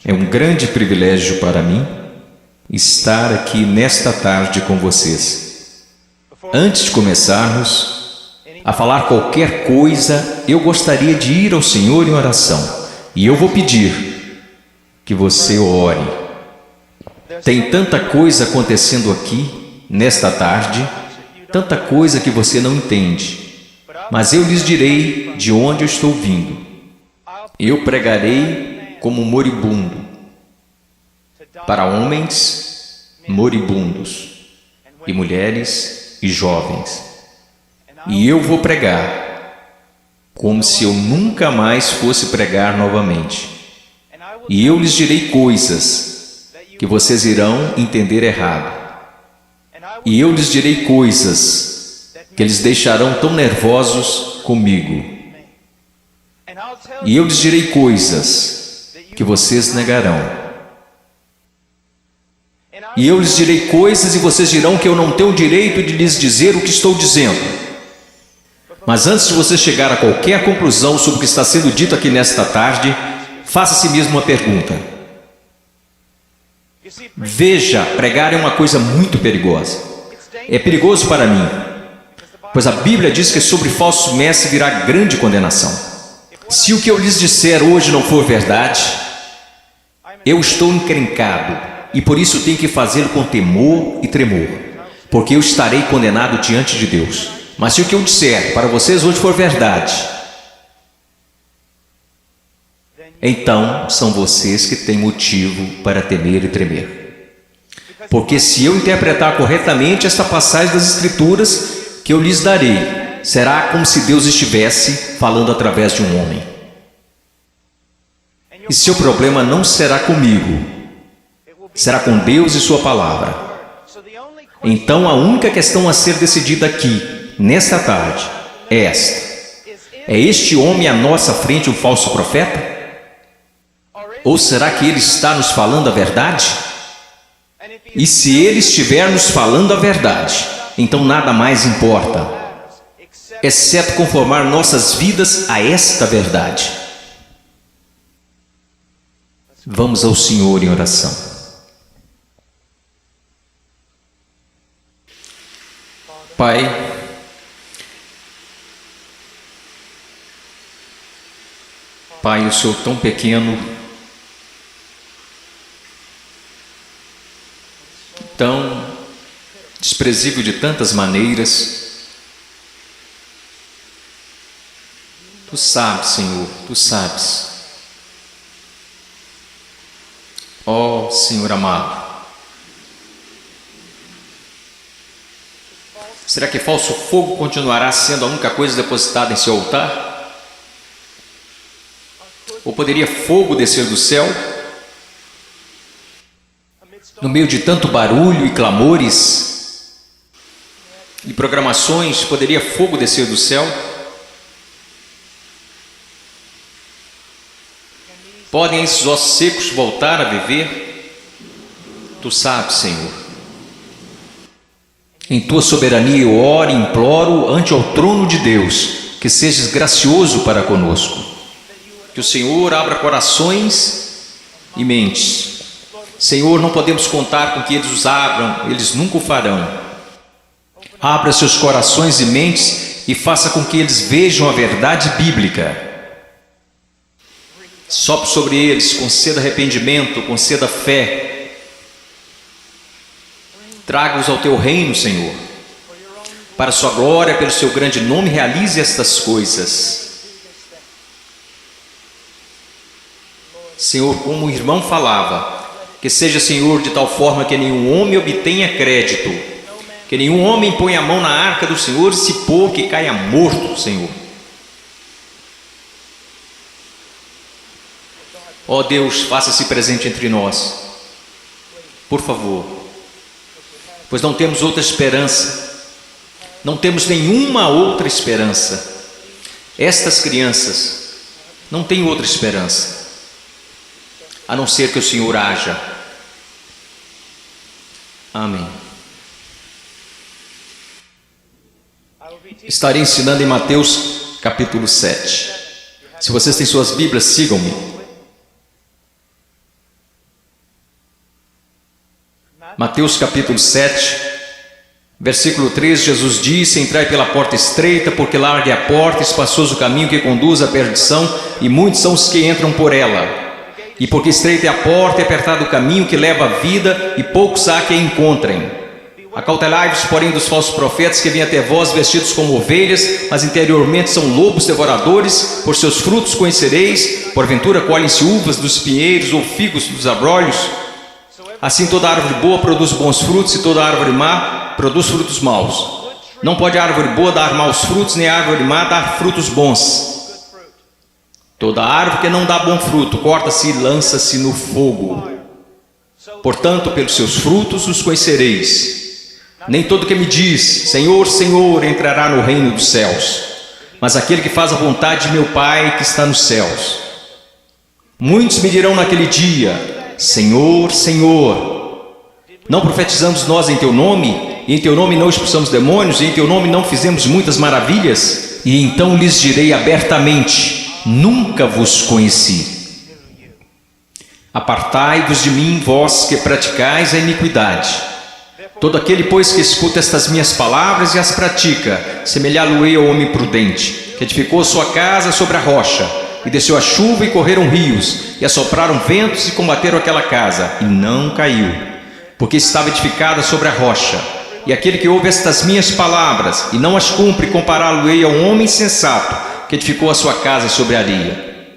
É um grande privilégio para mim estar aqui nesta tarde com vocês. Antes de começarmos a falar qualquer coisa, eu gostaria de ir ao Senhor em oração. E eu vou pedir que você ore. Tem tanta coisa acontecendo aqui, nesta tarde, tanta coisa que você não entende. Mas eu lhes direi de onde eu estou vindo. Eu pregarei como moribundo, para homens moribundos, e mulheres e jovens. E eu vou pregar como se eu nunca mais fosse pregar novamente. E eu lhes direi coisas que vocês irão entender errado. E eu lhes direi coisas que eles deixarão tão nervosos comigo. E eu lhes direi coisas que vocês negarão. E eu lhes direi coisas e vocês dirão que eu não tenho o direito de lhes dizer o que estou dizendo. Mas antes de você chegar a qualquer conclusão sobre o que está sendo dito aqui nesta tarde, faça a si mesmo uma pergunta. Veja, pregar é uma coisa muito perigosa. É perigoso para mim, pois a Bíblia diz que sobre falsos mestres virá grande condenação. Se o que eu lhes disser hoje não for verdade, eu estou encrencado e por isso tenho que fazê-lo com temor e tremor, porque eu estarei condenado diante de Deus. Mas se o que eu disser para vocês hoje for verdade, então são vocês que têm motivo para temer e tremer. Porque se eu interpretar corretamente esta passagem das Escrituras que eu lhes darei, será como se Deus estivesse falando através de um homem. E seu problema não será comigo, será com Deus e sua palavra. Então a única questão a ser decidida aqui, nesta tarde, é esta: é este homem à nossa frente um falso profeta? Ou será que ele está nos falando a verdade? E se ele estiver nos falando a verdade, então nada mais importa, exceto conformar nossas vidas a esta verdade. Vamos ao Senhor em oração. Pai, Pai, eu sou tão pequeno, tão desprezível de tantas maneiras. Tu sabes, Senhor, Tu sabes. Ó Senhor amado, será que falso fogo continuará sendo a única coisa depositada em seu altar? Ou poderia fogo descer do céu? No meio de tanto barulho e clamores e programações, poderia fogo descer do céu? Podem esses ossos secos voltar a viver? Tu sabes, Senhor. Em Tua soberania eu oro e imploro ante ao trono de Deus, que sejas gracioso para conosco. Que o Senhor abra corações e mentes. Senhor, não podemos contar com que eles os abram, eles nunca o farão. Abra seus corações e mentes e faça com que eles vejam a verdade bíblica. Sopre sobre eles, conceda arrependimento, conceda fé. Traga-os ao Teu reino, Senhor. Para a Sua glória, pelo Seu grande nome, realize estas coisas. Senhor, como o irmão falava, que seja, Senhor, de tal forma que nenhum homem obtenha crédito, que nenhum homem ponha a mão na arca do Senhor e se pôr que caia morto, Senhor. Ó Deus, faça-se presente entre nós, por favor, pois não temos outra esperança, não temos nenhuma outra esperança. Estas crianças não têm outra esperança, a não ser que o Senhor haja. Amém. Estarei ensinando em Mateus capítulo 7. Se vocês têm suas Bíblias, sigam-me. Mateus capítulo 7, versículo 3, Jesus disse: entrai pela porta estreita, porque larga é a porta, espaçoso o caminho que conduz à perdição, e muitos são os que entram por ela. E porque estreita é a porta e apertado o caminho que leva à vida, e poucos há que a encontrem. Acautelai-vos, porém, dos falsos profetas que vêm até vós vestidos como ovelhas, mas interiormente são lobos devoradores. Por seus frutos conhecereis. Porventura colhem-se uvas dos pinheiros ou figos dos abrolhos? Assim toda árvore boa produz bons frutos, e toda árvore má produz frutos maus. Não pode a árvore boa dar maus frutos, nem a árvore má dar frutos bons. Toda árvore que não dá bom fruto corta-se e lança-se no fogo. Portanto, pelos seus frutos os conhecereis. Nem todo que me diz, Senhor, Senhor, entrará no reino dos céus, mas aquele que faz a vontade de meu Pai que está nos céus. Muitos me dirão naquele dia: Senhor, Senhor, não profetizamos nós em teu nome, e em teu nome não expulsamos demônios, e em teu nome não fizemos muitas maravilhas? E então lhes direi abertamente: nunca vos conheci. Apartai-vos de mim, vós que praticais a iniquidade. Todo aquele, pois, que escuta estas minhas palavras e as pratica, semelhá-lo-ei ao homem prudente, que edificou sua casa sobre a rocha, e desceu a chuva e correram rios, e assopraram ventos e combateram aquela casa, e não caiu, porque estava edificada sobre a rocha. E aquele que ouve estas minhas palavras e não as cumpre, compará-lo-ei a um homem sensato, que edificou a sua casa sobre a areia.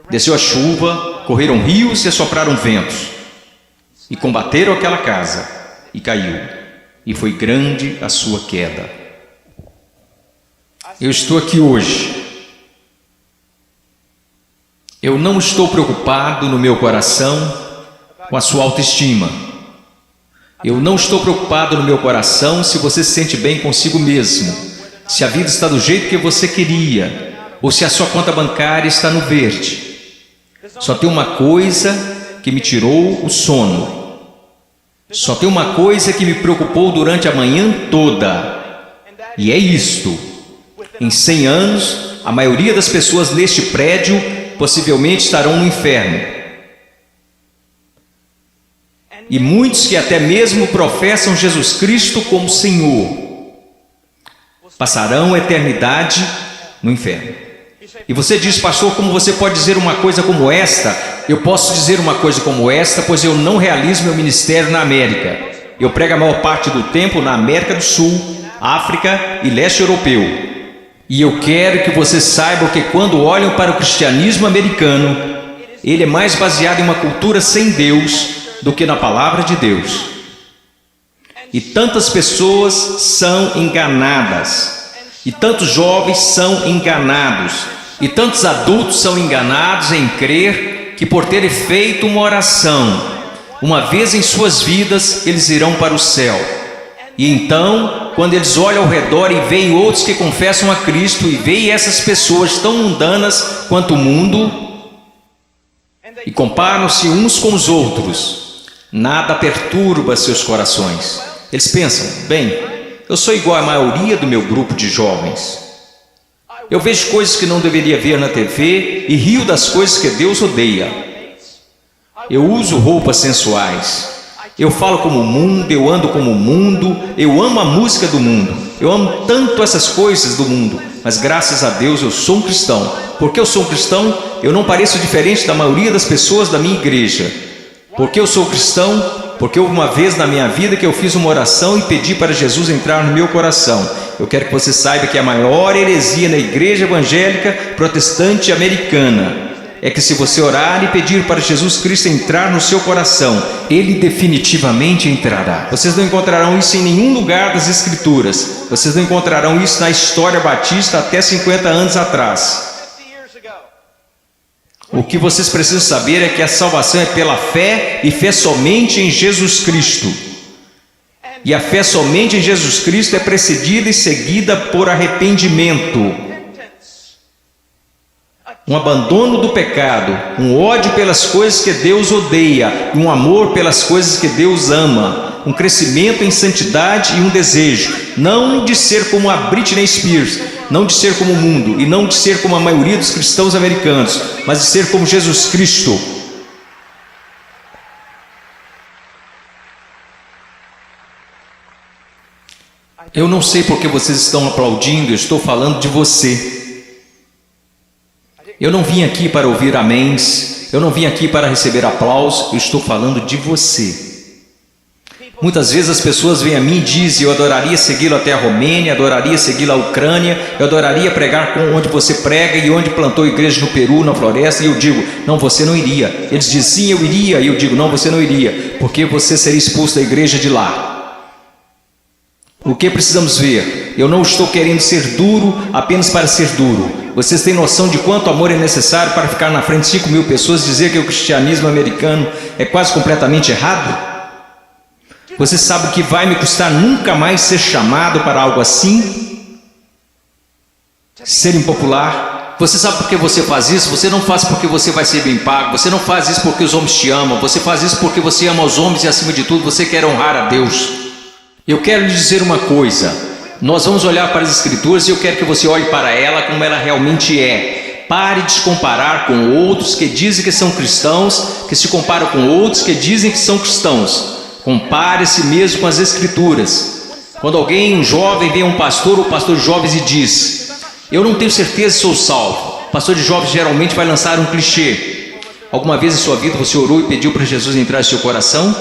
Desceu a chuva, correram rios e assopraram ventos, e combateram aquela casa, e caiu, e foi grande a sua queda. Eu estou aqui hoje. Eu não estou preocupado no meu coração com a sua autoestima. Eu não estou preocupado no meu coração se você se sente bem consigo mesmo, se a vida está do jeito que você queria, ou se a sua conta bancária está no verde. Só tem uma coisa que me tirou o sono. Só tem uma coisa que me preocupou durante a manhã toda, e é isto: em 100 anos, a maioria das pessoas neste prédio possivelmente estarão no inferno, e muitos que até mesmo professam Jesus Cristo como Senhor passarão a eternidade no inferno. E você diz: pastor, como você pode dizer uma coisa como esta? Eu posso dizer uma coisa como esta, pois eu não realizo meu ministério na América. Eu prego a maior parte do tempo na América do Sul, África e leste europeu. E eu quero que você saiba que quando olham para o cristianismo americano, ele é mais baseado em uma cultura sem Deus do que na palavra de Deus. E tantas pessoas são enganadas, e tantos jovens são enganados, e tantos adultos são enganados em crer que por terem feito uma oração uma vez em suas vidas, eles irão para o céu. E então, quando eles olham ao redor e veem outros que confessam a Cristo, e veem essas pessoas tão mundanas quanto o mundo, e comparam-se uns com os outros, nada perturba seus corações. Eles pensam: bem, eu sou igual à maioria do meu grupo de jovens. Eu vejo coisas que não deveria ver na TV e rio das coisas que Deus odeia. Eu uso roupas sensuais. Eu falo como o mundo, eu ando como o mundo, eu amo a música do mundo. Eu amo tanto essas coisas do mundo, mas graças a Deus eu sou um cristão. Porque eu sou um cristão, eu não pareço diferente da maioria das pessoas da minha igreja. Porque eu sou cristão, porque houve uma vez na minha vida que eu fiz uma oração e pedi para Jesus entrar no meu coração. Eu quero que você saiba que a maior heresia na igreja evangélica protestante americana é que, se você orar e pedir para Jesus Cristo entrar no seu coração, Ele definitivamente entrará. Vocês não encontrarão isso em nenhum lugar das Escrituras. Vocês não encontrarão isso na história batista até 50 anos atrás. O que vocês precisam saber é que a salvação é pela fé, e fé somente em Jesus Cristo. E a fé somente em Jesus Cristo é precedida e seguida por arrependimento, um abandono do pecado, um ódio pelas coisas que Deus odeia, um amor pelas coisas que Deus ama, um crescimento em santidade e um desejo, não de ser como a Britney Spears, não de ser como o mundo, e não de ser como a maioria dos cristãos americanos, mas de ser como Jesus Cristo. Eu não sei porque vocês estão aplaudindo, eu estou falando de você. Eu não vim aqui para ouvir améns, eu não vim aqui para receber aplausos, eu estou falando de você. Muitas vezes as pessoas vêm a mim e dizem: eu adoraria segui-lo até a Romênia, adoraria segui-lo à Ucrânia, eu adoraria pregar onde você prega e onde plantou igreja no Peru, na floresta. E eu digo: não, você não iria. Eles dizem: sim, eu iria. E eu digo: não, você não iria, porque você seria expulso da igreja de lá. O que precisamos ver? Eu não estou querendo ser duro apenas para ser duro. Vocês têm noção de quanto amor é necessário para ficar na frente de 5.000 pessoas e dizer que o cristianismo americano é quase completamente errado? Você sabe o que vai me custar nunca mais ser chamado para algo assim? Ser impopular? Você sabe por que você faz isso? Você não faz porque você vai ser bem pago. Você não faz isso porque os homens te amam. Você faz isso porque você ama os homens e, acima de tudo, você quer honrar a Deus. Eu quero lhe dizer uma coisa. Nós vamos olhar para as Escrituras e eu quero que você olhe para ela como ela realmente é. Pare de se comparar com outros que dizem que são cristãos, que se comparam com outros que dizem que são cristãos. Compare-se mesmo com as Escrituras. Quando alguém, um jovem, vem a um pastor ou pastor de jovens e diz: eu não tenho certeza se sou salvo. O pastor de jovens geralmente vai lançar um clichê. Alguma vez em sua vida você orou e pediu para Jesus entrar em seu coração?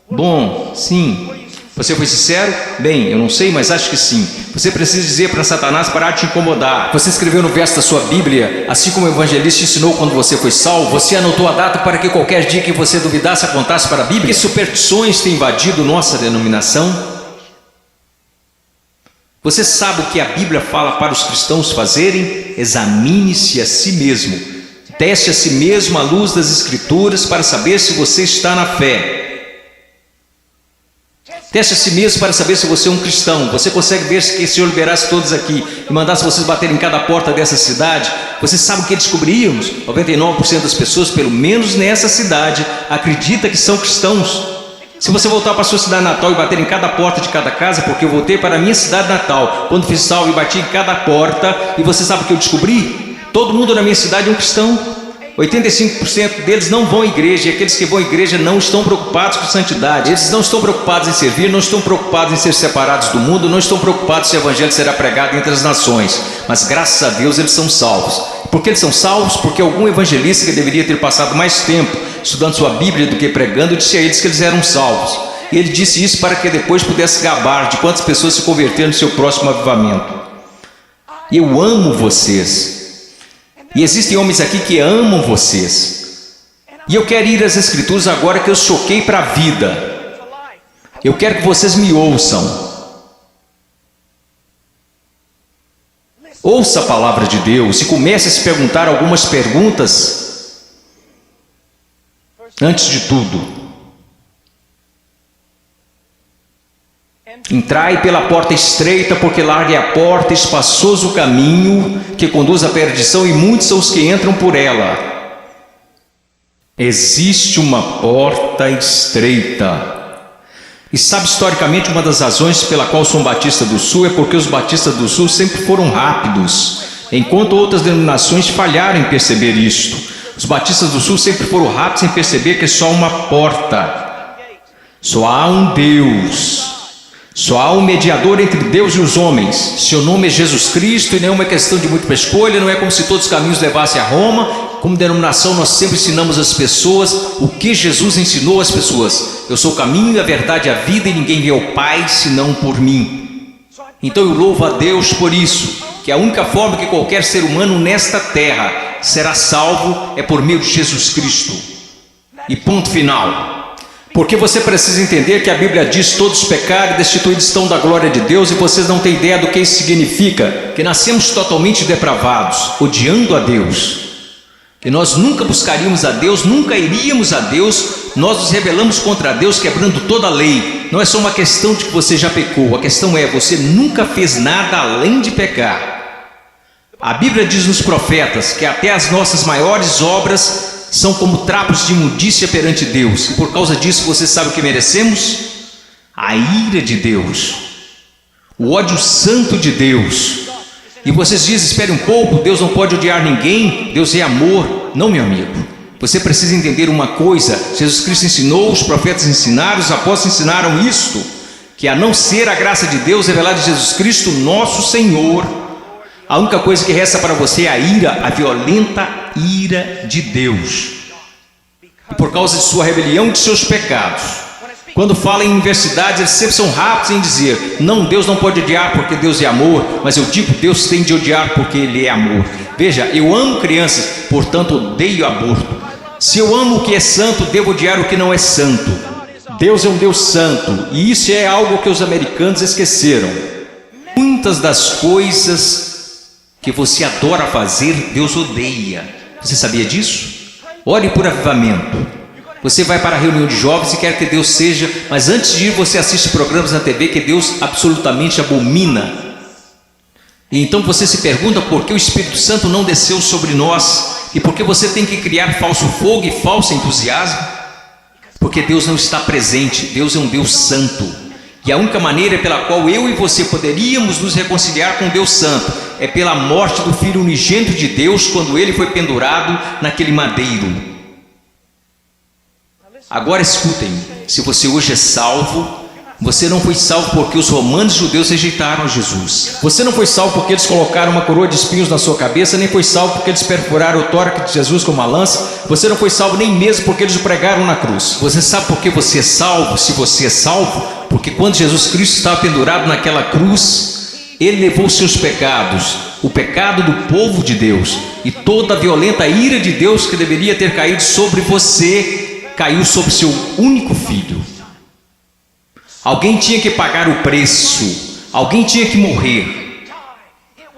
Bom, sim. Você foi sincero? Bem, eu não sei, mas acho que sim. Você precisa dizer para Satanás parar de te incomodar. Você escreveu no verso da sua Bíblia, assim como o evangelista ensinou quando você foi salvo. Você anotou a data para que qualquer dia que você duvidasse apontasse para a Bíblia. Que superstições têm invadido nossa denominação? Você sabe o que a Bíblia fala para os cristãos fazerem? Examine-se a si mesmo. Teste a si mesmo à luz das Escrituras para saber se você está na fé. Teste a si mesmo para saber se você é um cristão. Você consegue ver se o Senhor liberasse todos aqui e mandasse vocês baterem em cada porta dessa cidade? Você sabe o que descobriríamos? 99% das pessoas, pelo menos nessa cidade, acredita que são cristãos. Se você voltar para a sua cidade natal e bater em cada porta de cada casa, porque eu voltei para a minha cidade natal, quando fiz salvo e bati em cada porta, e você sabe o que eu descobri? Todo mundo na minha cidade é um cristão. 85% deles não vão à igreja, e aqueles que vão à igreja não estão preocupados com santidade. Eles não estão preocupados em servir, não estão preocupados em ser separados do mundo, não estão preocupados se o evangelho será pregado entre as nações. Mas graças a Deus eles são salvos. Por que eles são salvos? Porque algum evangelista que deveria ter passado mais tempo estudando sua Bíblia do que pregando disse a eles que eles eram salvos. E ele disse isso para que depois pudesse gabar de quantas pessoas se converteram no seu próximo avivamento. Eu amo vocês. E existem homens aqui que amam vocês. E eu quero ir às Escrituras agora que eu choquei para a vida. Eu quero que vocês me ouçam. Ouça a palavra de Deus e comece a se perguntar algumas perguntas. Antes de tudo, entrai pela porta estreita, porque larga é a porta, espaçoso o caminho que conduz à perdição, e muitos são os que entram por ela. Existe uma porta estreita. E sabe, historicamente, uma das razões pela qual sou um batista do Sul é porque os batistas do Sul sempre foram rápidos, enquanto outras denominações falharam em perceber isto. Os batistas do Sul sempre foram rápidos em perceber que é só uma porta. Só há um Deus. Só há um mediador entre Deus e os homens. Seu nome é Jesus Cristo, e não é uma questão de múltipla escolha. Não é como se todos os caminhos levassem a Roma. Como denominação, nós sempre ensinamos às pessoas o que Jesus ensinou às pessoas. Eu sou o caminho, a verdade e a vida, e ninguém vê ao Pai senão por mim. Então eu louvo a Deus por isso, que a única forma que qualquer ser humano nesta terra será salvo é por meio de Jesus Cristo. E ponto final. Porque você precisa entender que a Bíblia diz: todos pecaram e destituídos estão da glória de Deus, e vocês não têm ideia do que isso significa. Que nascemos totalmente depravados, odiando a Deus. Que nós nunca buscaríamos a Deus, nunca iríamos a Deus, nós nos rebelamos contra Deus, quebrando toda a lei. Não é só uma questão de que você já pecou, a questão é: você nunca fez nada além de pecar. A Bíblia diz nos profetas que até as nossas maiores obras são como trapos de imundícia perante Deus. E por causa disso, você sabe o que merecemos? A ira de Deus, o ódio santo de Deus. E vocês dizem: espere um pouco, Deus não pode odiar ninguém, Deus é amor. Não, meu amigo, você precisa entender uma coisa: Jesus Cristo ensinou, os profetas ensinaram, os apóstolos ensinaram isto, que a não ser a graça de Deus revelada em Jesus Cristo, nosso Senhor, a única coisa que resta para você é a ira, a violenta ira de Deus. E por causa de sua rebelião e de seus pecados. Quando fala em universidades, eles sempre são rápidos em dizer: não, Deus não pode odiar porque Deus é amor, mas eu digo, Deus tem de odiar porque Ele é amor. Veja, eu amo crianças, portanto odeio aborto. Se eu amo o que é santo, devo odiar o que não é santo. Deus é um Deus santo, e isso é algo que os americanos esqueceram. Muitas das coisas que você adora fazer, Deus odeia. Você sabia disso? Ore por avivamento. Você vai para a reunião de jovens e quer que Deus seja, mas antes de ir você assiste programas na TV que Deus absolutamente abomina. E então você se pergunta por que o Espírito Santo não desceu sobre nós e por que você tem que criar falso fogo e falso entusiasmo. Porque Deus não está presente, Deus é um Deus santo. E a única maneira pela qual eu e você poderíamos nos reconciliar com Deus santo é pela morte do Filho unigênito de Deus, quando ele foi pendurado naquele madeiro. Agora escutem, se você hoje é salvo, você não foi salvo porque os romanos judeus rejeitaram Jesus. Você não foi salvo porque eles colocaram uma coroa de espinhos na sua cabeça, nem foi salvo porque eles perfuraram o tórax de Jesus com uma lança. Você não foi salvo nem mesmo porque eles o pregaram na cruz. Você sabe por que você é salvo? Se você é salvo, porque quando Jesus Cristo estava pendurado naquela cruz, ele levou os seus pecados, o pecado do povo de Deus, e toda a violenta ira de Deus que deveria ter caído sobre você, caiu sobre seu único filho. Alguém tinha que pagar o preço, alguém tinha que morrer.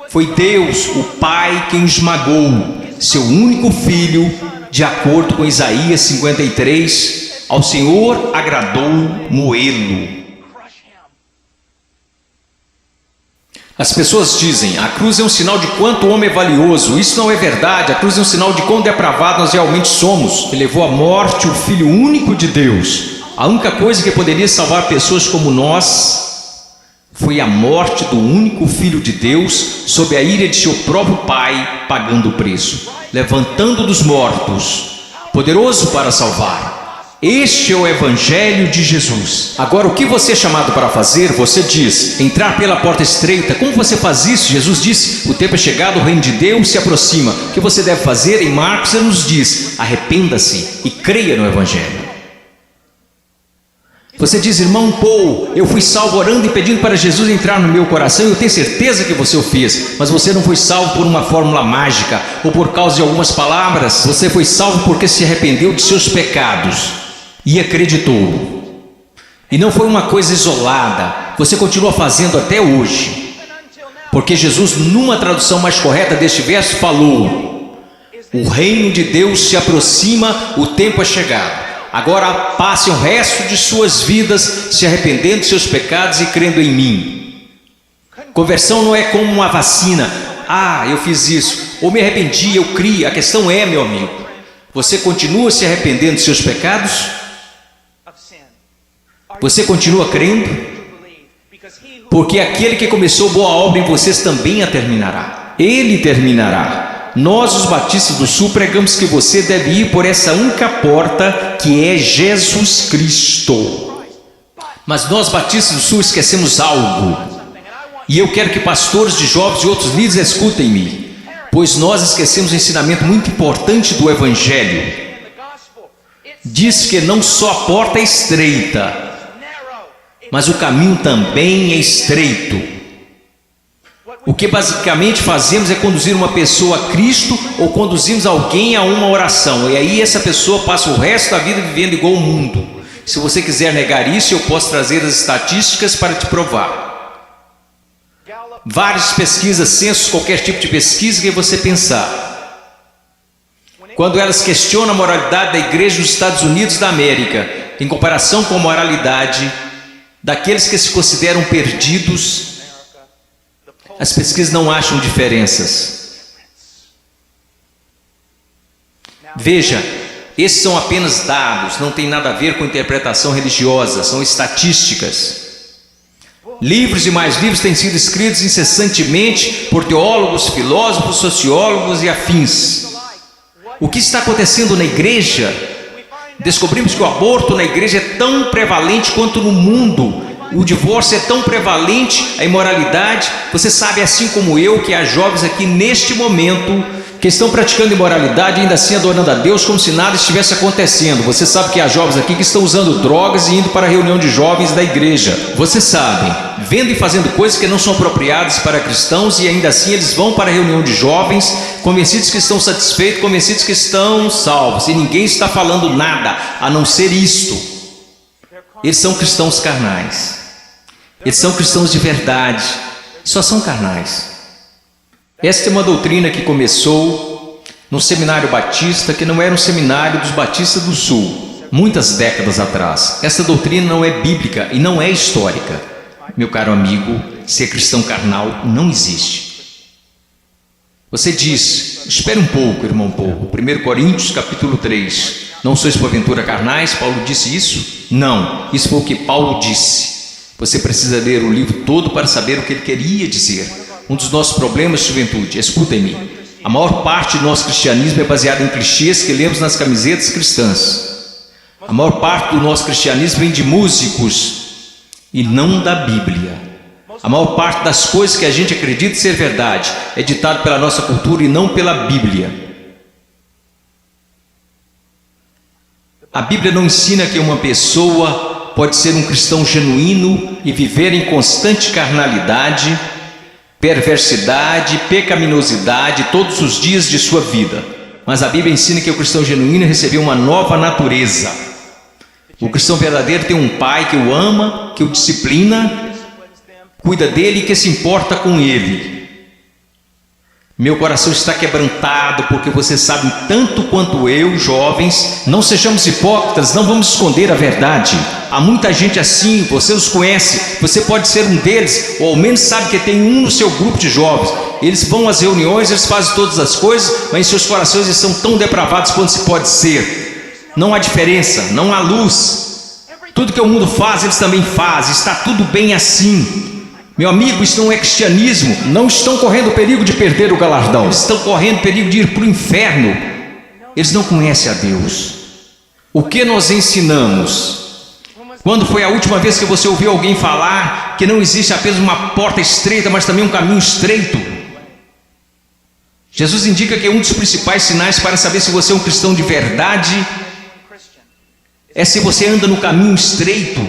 Foi Deus, o Pai, quem esmagou seu único filho, de acordo com Isaías 53, ao Senhor agradou moê-lo. As pessoas dizem: a cruz é um sinal de quanto o homem é valioso. Isso não é verdade. A cruz é um sinal de quão depravado nós realmente somos. Ele levou à morte o Filho único de Deus. A única coisa que poderia salvar pessoas como nós foi a morte do único Filho de Deus, sob a ira de seu próprio Pai, pagando o preço, levantando dos mortos, poderoso para salvar. Este é o Evangelho de Jesus. Agora, o que você é chamado para fazer? Você diz: entrar pela porta estreita. Como você faz isso? Jesus disse: o tempo é chegado, o reino de Deus se aproxima. O que você deve fazer? Em Marcos ele nos diz: arrependa-se e creia no Evangelho. Você diz: irmão Paul, eu fui salvo orando e pedindo para Jesus entrar no meu coração. Eu tenho certeza que você o fez, mas você não foi salvo por uma fórmula mágica ou por causa de algumas palavras. Você foi salvo porque se arrependeu de seus pecados e acreditou. E não foi uma coisa isolada, você continua fazendo até hoje. Porque Jesus, numa tradução mais correta deste verso, falou: o reino de Deus se aproxima, o tempo é chegado. Agora passem o resto de suas vidas se arrependendo de seus pecados e crendo em mim. Conversão não é como uma vacina. Ah, eu fiz isso, ou me arrependi, eu criei. A questão é, meu amigo, você continua se arrependendo de seus pecados? Você continua crendo? Porque aquele que começou boa obra em vocês também a terminará. Ele terminará. Nós, os batistas do Sul, pregamos que você deve ir por essa única porta, que é Jesus Cristo. Mas nós, batistas do Sul, esquecemos algo. E eu quero que pastores de jovens e outros líderes escutem-me, pois nós esquecemos um ensinamento muito importante do Evangelho. Diz que não só a porta é estreita, mas o caminho também é estreito. O que basicamente fazemos é conduzir uma pessoa a Cristo ou conduzimos alguém a uma oração. E aí essa pessoa passa o resto da vida vivendo igual o mundo. Se você quiser negar isso, eu posso trazer as estatísticas para te provar. Várias pesquisas, censos, qualquer tipo de pesquisa que você pensar. Quando elas questionam a moralidade da igreja nos Estados Unidos da América, em comparação com a moralidade daqueles que se consideram perdidos, as pesquisas não acham diferenças. Veja, esses são apenas dados, não tem nada a ver com interpretação religiosa, são estatísticas. Livros e mais livros têm sido escritos incessantemente por teólogos, filósofos, sociólogos e afins. O que está acontecendo na igreja? Descobrimos que o aborto na igreja é tão prevalente quanto no mundo. O divórcio é tão prevalente, a imoralidade. Você sabe, assim como eu, que há jovens aqui neste momento que estão praticando imoralidade, ainda assim adorando a Deus como se nada estivesse acontecendo. Você sabe que há jovens aqui que estão usando drogas e indo para a reunião de jovens da igreja. Você sabe, vendo e fazendo coisas que não são apropriadas para cristãos, e ainda assim eles vão para a reunião de jovens, convencidos que estão satisfeitos, convencidos que estão salvos, e ninguém está falando nada a não ser isto. Eles são cristãos carnais. Eles são cristãos de verdade, só são carnais. Esta é uma doutrina que começou no seminário batista, que não era um seminário dos batistas do sul, muitas décadas atrás. Essa doutrina não é bíblica e não é histórica. Meu caro amigo, ser cristão carnal não existe. Você diz, espere um pouco, irmão Paulo, 1 Coríntios capítulo 3, não sois porventura carnais? Paulo disse isso? Não, isso foi o que Paulo disse. Você precisa ler o livro todo para saber o que ele queria dizer. Um dos nossos problemas, juventude, escutem-me, a maior parte do nosso cristianismo é baseado em clichês que lemos nas camisetas cristãs. A maior parte do nosso cristianismo vem de músicos e não da Bíblia. A maior parte das coisas que a gente acredita ser verdade é ditado pela nossa cultura e não pela Bíblia. A Bíblia não ensina que uma pessoa pode ser um cristão genuíno e viver em constante carnalidade, perversidade, pecaminosidade todos os dias de sua vida. Mas a Bíblia ensina que o cristão genuíno recebeu uma nova natureza. O cristão verdadeiro tem um pai que o ama, que o disciplina, cuida dele e que se importa com ele. Meu coração está quebrantado porque você sabe tanto quanto eu, jovens. Não sejamos hipócritas, não vamos esconder a verdade. Há muita gente assim, você os conhece, você pode ser um deles, ou ao menos sabe que tem um no seu grupo de jovens. Eles vão às reuniões, eles fazem todas as coisas, mas em seus corações eles são tão depravados quanto se pode ser. Não há diferença, não há luz. Tudo que o mundo faz, eles também fazem, está tudo bem assim. Meu amigo, isso não é cristianismo. Não estão correndo perigo de perder o galardão, eles estão correndo perigo de ir para o inferno. Eles não conhecem a Deus. O que nós ensinamos? Quando foi a última vez que você ouviu alguém falar que não existe apenas uma porta estreita, mas também um caminho estreito? Jesus indica que um dos principais sinais para saber se você é um cristão de verdade é se você anda no caminho estreito.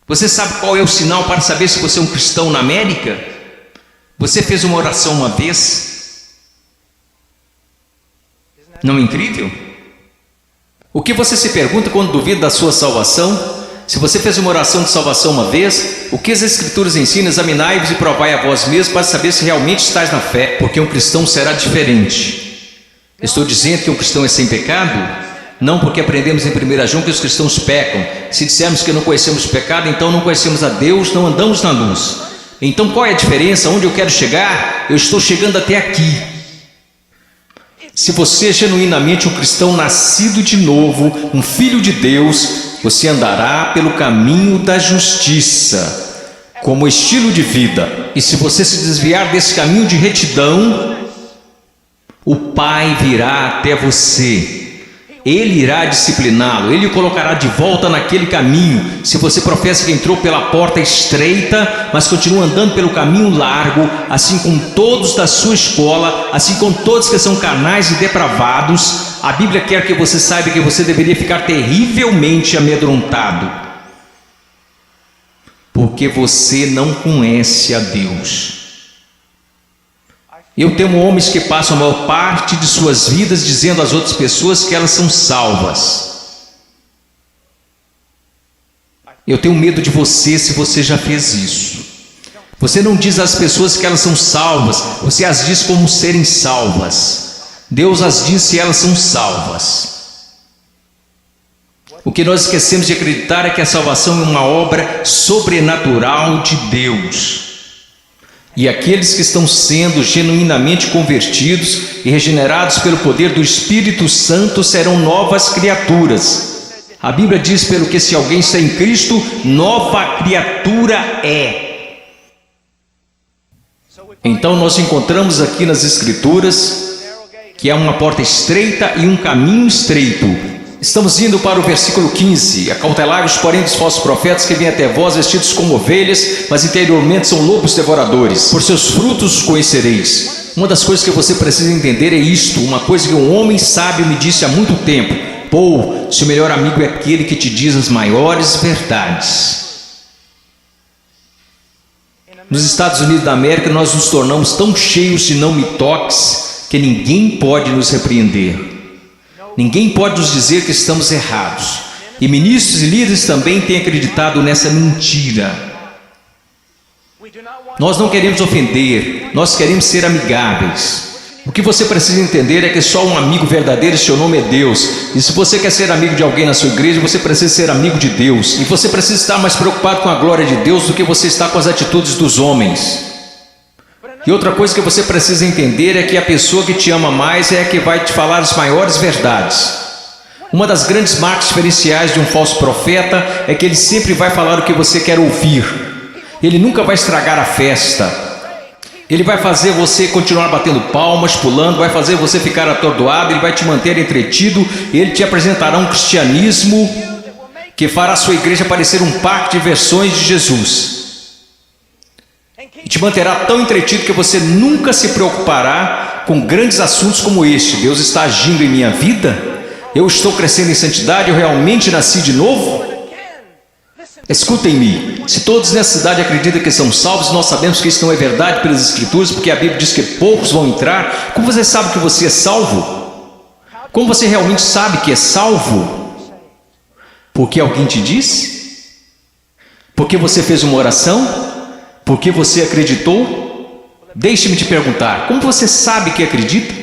Você sabe qual é o sinal para saber se você é um cristão na América? Você fez uma oração uma vez? Não é incrível? O que você se pergunta quando duvida da sua salvação? Se você fez uma oração de salvação uma vez, o que as Escrituras ensinam? Examinai-vos e provai a vós mesmos para saber se realmente estáis na fé, porque um cristão será diferente. Estou dizendo que um cristão é sem pecado? Não, porque aprendemos em 1 João que os cristãos pecam. Se dissermos que não conhecemos o pecado, então não conhecemos a Deus, não andamos na luz. Então qual é a diferença? Onde eu quero chegar? Eu estou chegando até aqui. Se você é genuinamente um cristão nascido de novo, um filho de Deus, você andará pelo caminho da justiça, como estilo de vida. E se você se desviar desse caminho de retidão, o Pai virá até você. Ele irá discipliná-lo, ele o colocará de volta naquele caminho. Se você professa que entrou pela porta estreita, mas continua andando pelo caminho largo, assim como todos da sua escola, assim como todos que são carnais e depravados, a Bíblia quer que você saiba que você deveria ficar terrivelmente amedrontado, porque você não conhece a Deus. Eu temo homens que passam a maior parte de suas vidas dizendo às outras pessoas que elas são salvas. Eu tenho medo de você se você já fez isso. Você não diz às pessoas que elas são salvas, você as diz como serem salvas. Deus as diz se elas são salvas. O que nós esquecemos de acreditar é que a salvação é uma obra sobrenatural de Deus. E aqueles que estão sendo genuinamente convertidos e regenerados pelo poder do Espírito Santo serão novas criaturas. A Bíblia diz, pelo que se alguém está em Cristo, nova criatura é. Então nós encontramos aqui nas Escrituras que há uma porta estreita e um caminho estreito. Estamos indo para o versículo 15. Acautelai-vos, porém, dos falsos profetas que vêm até vós vestidos como ovelhas, mas interiormente são lobos devoradores. Por seus frutos os conhecereis. Uma das coisas que você precisa entender é isto, uma coisa que um homem sábio me disse há muito tempo: Paul, seu melhor amigo é aquele que te diz as maiores verdades. Nos Estados Unidos da América, nós nos tornamos tão cheios de não me toques que ninguém pode nos repreender. Ninguém pode nos dizer que estamos errados. E ministros e líderes também têm acreditado nessa mentira. Nós não queremos ofender, nós queremos ser amigáveis. O que você precisa entender é que só um amigo verdadeiro, seu nome é Deus. E se você quer ser amigo de alguém na sua igreja, você precisa ser amigo de Deus. E você precisa estar mais preocupado com a glória de Deus do que você está com as atitudes dos homens. E outra coisa que você precisa entender é que a pessoa que te ama mais é a que vai te falar as maiores verdades. Uma das grandes marcas diferenciais de um falso profeta é que ele sempre vai falar o que você quer ouvir. Ele nunca vai estragar a festa. Ele vai fazer você continuar batendo palmas, pulando, vai fazer você ficar atordoado, ele vai te manter entretido, ele te apresentará um cristianismo que fará a sua igreja parecer um parque de versões de Jesus. E te manterá tão entretido que você nunca se preocupará com grandes assuntos como este. Deus está agindo em minha vida? Eu estou crescendo em santidade? Eu realmente nasci de novo? Escutem-me, se todos nessa cidade acreditam que são salvos, nós sabemos que isso não é verdade pelas Escrituras, porque a Bíblia diz que poucos vão entrar. Como você sabe que você é salvo? Como você realmente sabe que é salvo? Porque alguém te disse? Porque você fez uma oração? Porque você acreditou? Deixe-me te perguntar, como você sabe que acredita?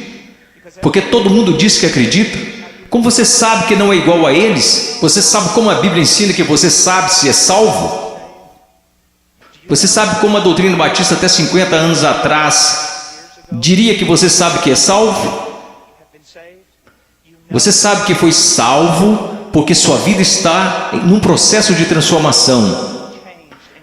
Porque todo mundo diz que acredita. Como você sabe que não é igual a eles? Você sabe como a Bíblia ensina que você sabe se é salvo? Você sabe como a doutrina batista até 50 anos atrás diria que você sabe que é salvo? Você sabe que foi salvo porque sua vida está num processo de transformação.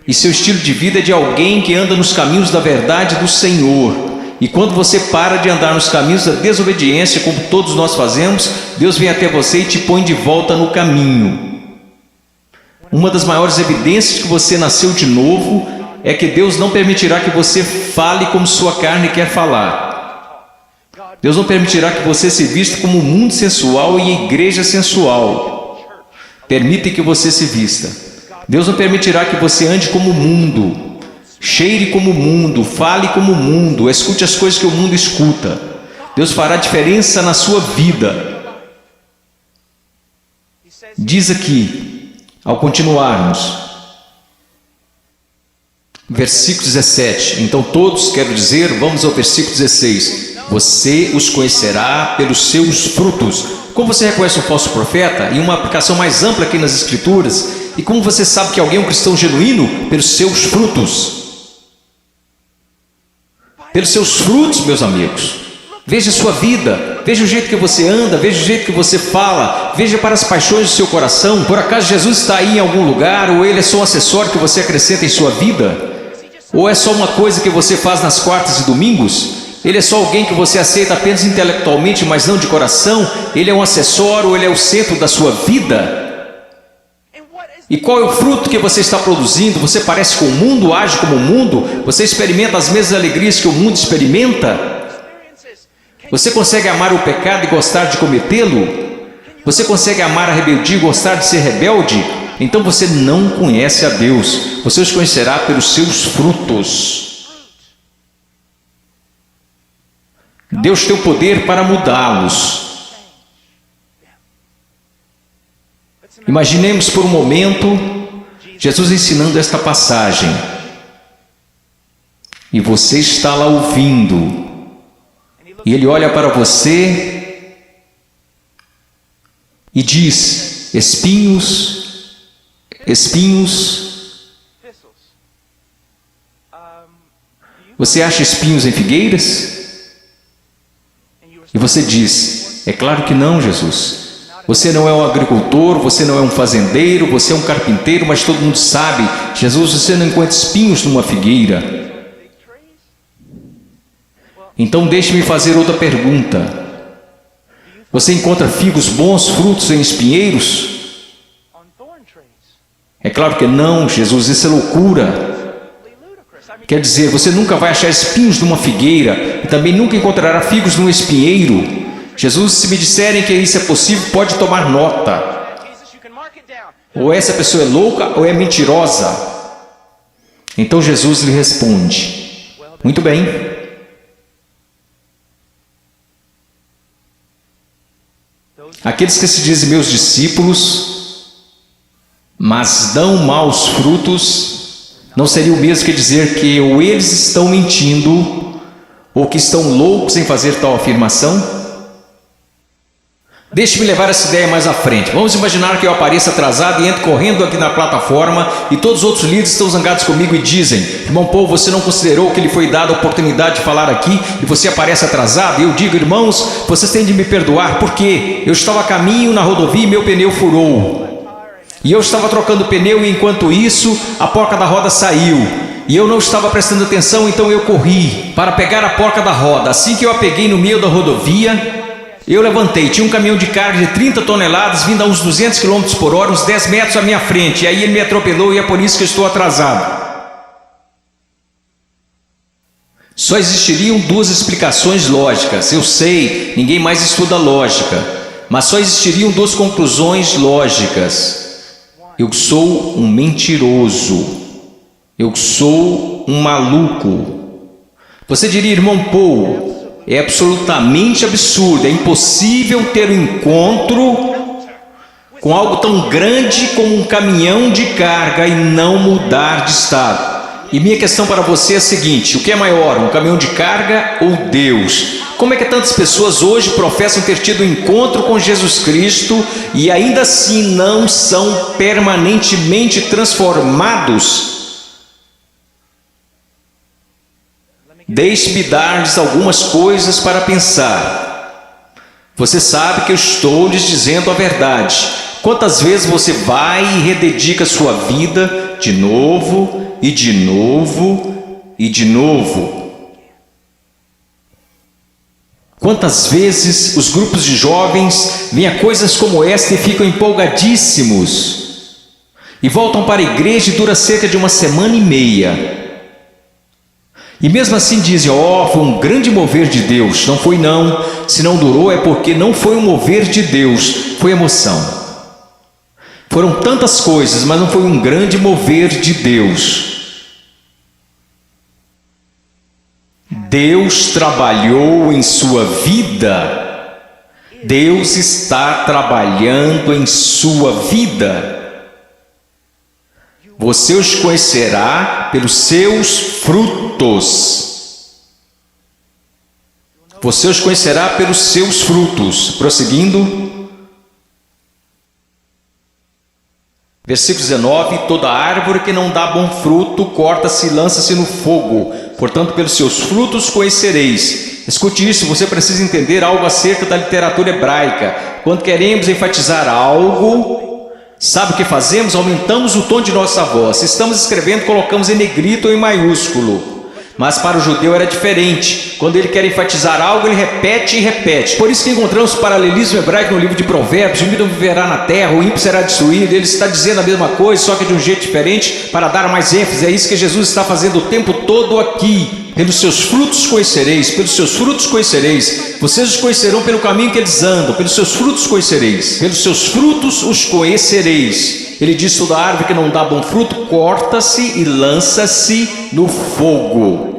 E seu estilo de vida é de alguém que anda nos caminhos da verdade do Senhor. E quando você para de andar nos caminhos da desobediência, como todos nós fazemos, Deus vem até você e te põe de volta no caminho. Uma das maiores evidências que você nasceu de novo é que Deus não permitirá que você fale como sua carne quer falar. Deus não permitirá que você se vista como o mundo sensual e a igreja sensual. Permite que você se vista. Deus não permitirá que você ande como o mundo, cheire como o mundo, fale como o mundo, escute as coisas que o mundo escuta. Deus fará diferença na sua vida. Diz aqui, ao continuarmos, versículo 17. Então todos, quero dizer, vamos ao versículo 16. Você os conhecerá pelos seus frutos. Como você reconhece um falso profeta? E uma aplicação mais ampla aqui nas Escrituras. E como você sabe que alguém é um cristão genuíno? Pelos seus frutos. Pelos seus frutos, meus amigos. Veja a sua vida, veja o jeito que você anda, veja o jeito que você fala, veja para as paixões do seu coração. Por acaso Jesus está aí em algum lugar, ou ele é só um acessório que você acrescenta em sua vida? Ou é só uma coisa que você faz nas quartas e domingos? Ele é só alguém que você aceita apenas intelectualmente, mas não de coração? Ele é um acessório, ele é o centro da sua vida? E qual é o fruto que você está produzindo? Você parece com o mundo, age como o mundo? Você experimenta as mesmas alegrias que o mundo experimenta? Você consegue amar o pecado e gostar de cometê-lo? Você consegue amar a rebeldia e gostar de ser rebelde? Então você não conhece a Deus. Você os conhecerá pelos seus frutos. Deus tem o poder para mudá-los. Imaginemos por um momento Jesus ensinando esta passagem. E você está lá ouvindo. E ele olha para você e diz: espinhos, espinhos. Você acha espinhos em figueiras? E você diz: é claro que não, Jesus. Você não é um agricultor, você não é um fazendeiro, você é um carpinteiro, mas todo mundo sabe, Jesus, você não encontra espinhos numa figueira. Então deixe-me fazer outra pergunta. Você encontra figos bons, frutos em espinheiros? É claro que não, Jesus, isso é loucura. Quer dizer, você nunca vai achar espinhos numa figueira e também nunca encontrará figos num espinheiro. Jesus, se me disserem que isso é possível, pode tomar nota. Ou essa pessoa é louca ou é mentirosa. Então Jesus lhe responde: muito bem. Aqueles que se dizem meus discípulos, mas dão maus frutos, não seria o mesmo que dizer que ou eles estão mentindo, ou que estão loucos em fazer tal afirmação? Deixe-me levar essa ideia mais à frente. Vamos imaginar que eu apareça atrasado e entro correndo aqui na plataforma e todos os outros líderes estão zangados comigo e dizem: irmão Paul, você não considerou que lhe foi dada a oportunidade de falar aqui e você aparece atrasado? E eu digo: irmãos, vocês têm de me perdoar porque eu estava a caminho na rodovia e meu pneu furou. E eu estava trocando o pneu e enquanto isso a porca da roda saiu. E eu não estava prestando atenção, então eu corri para pegar a porca da roda. Assim que eu a peguei no meio da rodovia, eu levantei, tinha um caminhão de carga de 30 toneladas vindo a uns 200 km por hora, uns 10 metros à minha frente. E aí ele me atropelou e é por isso que eu estou atrasado. Só existiriam duas explicações lógicas. Eu sei, ninguém mais estuda lógica. Mas só existiriam duas conclusões lógicas. Eu sou um mentiroso. Eu sou um maluco. Você diria: irmão Paul, é absolutamente absurdo, é impossível ter um encontro com algo tão grande como um caminhão de carga e não mudar de estado. E minha questão para você é a seguinte: o que é maior, um caminhão de carga ou Deus? Como é que tantas pessoas hoje professam ter tido um encontro com Jesus Cristo e ainda assim não são permanentemente transformados? Deixe-me dar-lhes algumas coisas para pensar. Você sabe que eu estou lhes dizendo a verdade. Quantas vezes você vai e rededica sua vida de novo, e de novo, e de novo? Quantas vezes os grupos de jovens veem a coisas como esta e ficam empolgadíssimos, e voltam para a igreja e dura cerca de uma semana e meia. E mesmo assim dizem: ó, foi um grande mover de Deus. Não foi não. Se não durou é porque não foi um mover de Deus, foi emoção. Foram tantas coisas, mas não foi um grande mover de Deus. Deus trabalhou em sua vida. Deus está trabalhando em sua vida. Você os conhecerá pelos seus frutos. Você os conhecerá pelos seus frutos. Prosseguindo. Versículo 19. Toda árvore que não dá bom fruto, corta-se e lança-se no fogo. Portanto, pelos seus frutos conhecereis. Escute isso, você precisa entender algo acerca da literatura hebraica. Quando queremos enfatizar algo, sabe o que fazemos? Aumentamos o tom de nossa voz. Se estamos escrevendo, colocamos em negrito ou em maiúsculo. Mas para o judeu era diferente. Quando ele quer enfatizar algo, ele repete e repete. Por isso que encontramos paralelismo hebraico no livro de Provérbios: o ímpio viverá na terra, o ímpio será destruído. Ele está dizendo a mesma coisa, só que de um jeito diferente, para dar mais ênfase. É isso que Jesus está fazendo o tempo todo aqui. Pelos seus frutos conhecereis, pelos seus frutos conhecereis. Vocês os conhecerão pelo caminho que eles andam, pelos seus frutos conhecereis. Pelos seus frutos os conhecereis. Ele diz: toda árvore que não dá bom fruto, corta-se e lança-se no fogo.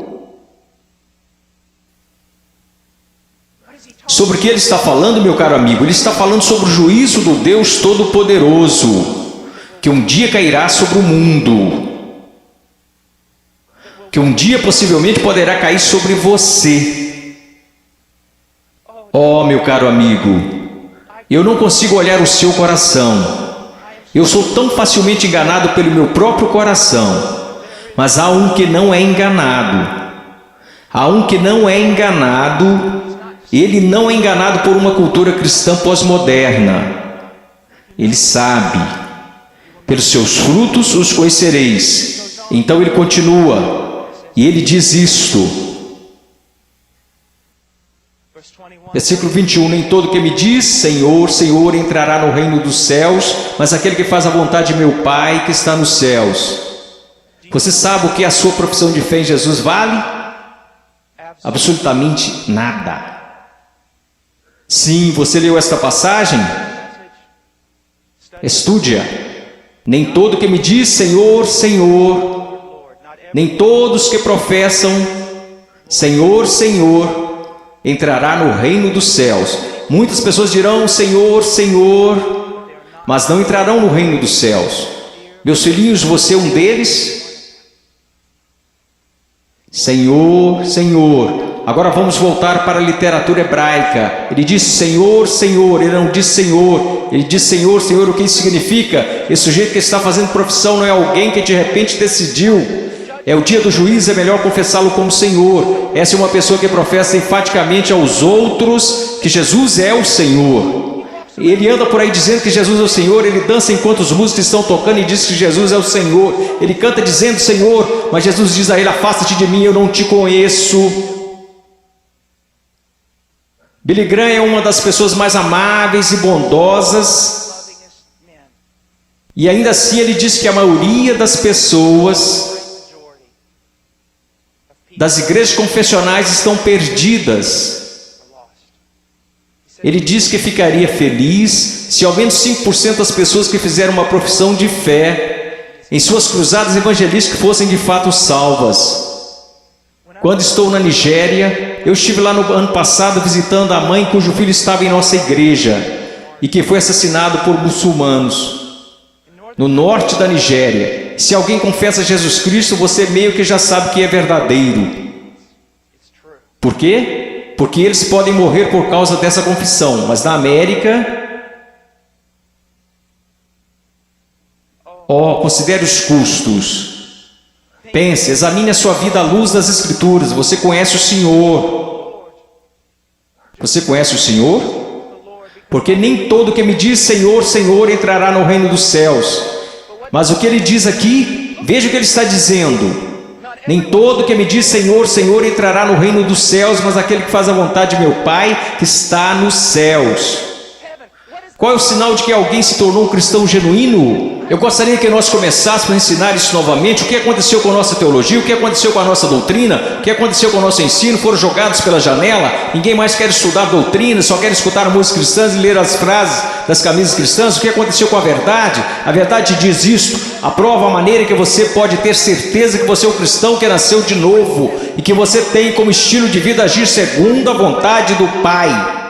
Sobre o que ele está falando, meu caro amigo? Ele está falando sobre o juízo do Deus Todo-Poderoso, que um dia cairá sobre o mundo, que um dia possivelmente poderá cair sobre você. Oh, meu caro amigo, eu não consigo olhar o seu coração. Eu sou tão facilmente enganado pelo meu próprio coração. Mas há um que não é enganado. Há um que não é enganado. Ele não é enganado por uma cultura cristã pós-moderna. Ele sabe. Pelos seus frutos os conhecereis. Então ele continua. E ele diz isto. Versículo 21, nem todo que me diz Senhor, Senhor entrará no reino dos céus, mas aquele que faz a vontade de meu Pai que está nos céus. Você sabe o que a sua profissão de fé em Jesus vale? Absolutamente nada. Sim, você leu esta passagem? Estude-a. Nem todo que me diz Senhor, Senhor, nem todos que professam Senhor, Senhor, entrará no reino dos céus. Muitas pessoas dirão Senhor, Senhor, mas não entrarão no reino dos céus. Meus filhinhos, você é um deles? Senhor, Senhor. Agora vamos voltar para a literatura hebraica. Ele diz Senhor, Senhor, ele não diz Senhor. Ele diz Senhor, Senhor, o que isso significa? Esse sujeito que está fazendo profissão não é alguém que de repente decidiu. É o dia do juízo, é melhor confessá-lo como Senhor. Essa é uma pessoa que professa enfaticamente aos outros que Jesus é o Senhor. Ele anda por aí dizendo que Jesus é o Senhor, ele dança enquanto os músicos estão tocando e diz que Jesus é o Senhor. Ele canta dizendo Senhor, mas Jesus diz a ele, afasta-te de mim, eu não te conheço. Billy Graham é uma das pessoas mais amáveis e bondosas. E ainda assim ele diz que a maioria das pessoas das igrejas confessionais estão perdidas. Ele diz que ficaria feliz se ao menos 5% das pessoas que fizeram uma profissão de fé em suas cruzadas evangelísticas fossem de fato salvas. Quando estou na Nigéria, eu estive lá no ano passado visitando a mãe cujo filho estava em nossa igreja e que foi assassinado por muçulmanos no norte da Nigéria. Se alguém confessa Jesus Cristo, você meio que já sabe que é verdadeiro. Por quê? Porque eles podem morrer por causa dessa confissão. Mas na América, considere os custos. Pense, examine a sua vida à luz das Escrituras. Você conhece o Senhor. Você conhece o Senhor? Porque nem todo que me diz Senhor, Senhor entrará no reino dos céus. Mas o que ele diz aqui, veja o que ele está dizendo. Nem todo que me diz Senhor, Senhor entrará no reino dos céus, mas aquele que faz a vontade de meu Pai que está nos céus. Qual é o sinal de que alguém se tornou um cristão genuíno? Eu gostaria que nós começássemos a ensinar isso novamente. O que aconteceu com a nossa teologia? O que aconteceu com a nossa doutrina? O que aconteceu com o nosso ensino? Foram jogados pela janela? Ninguém mais quer estudar doutrina, só quer escutar músicas cristãs e ler as frases das camisas cristãs. O que aconteceu com a verdade? A verdade diz isto. Aprova a maneira que você pode ter certeza que você é um cristão que nasceu de novo e que você tem como estilo de vida agir segundo a vontade do Pai.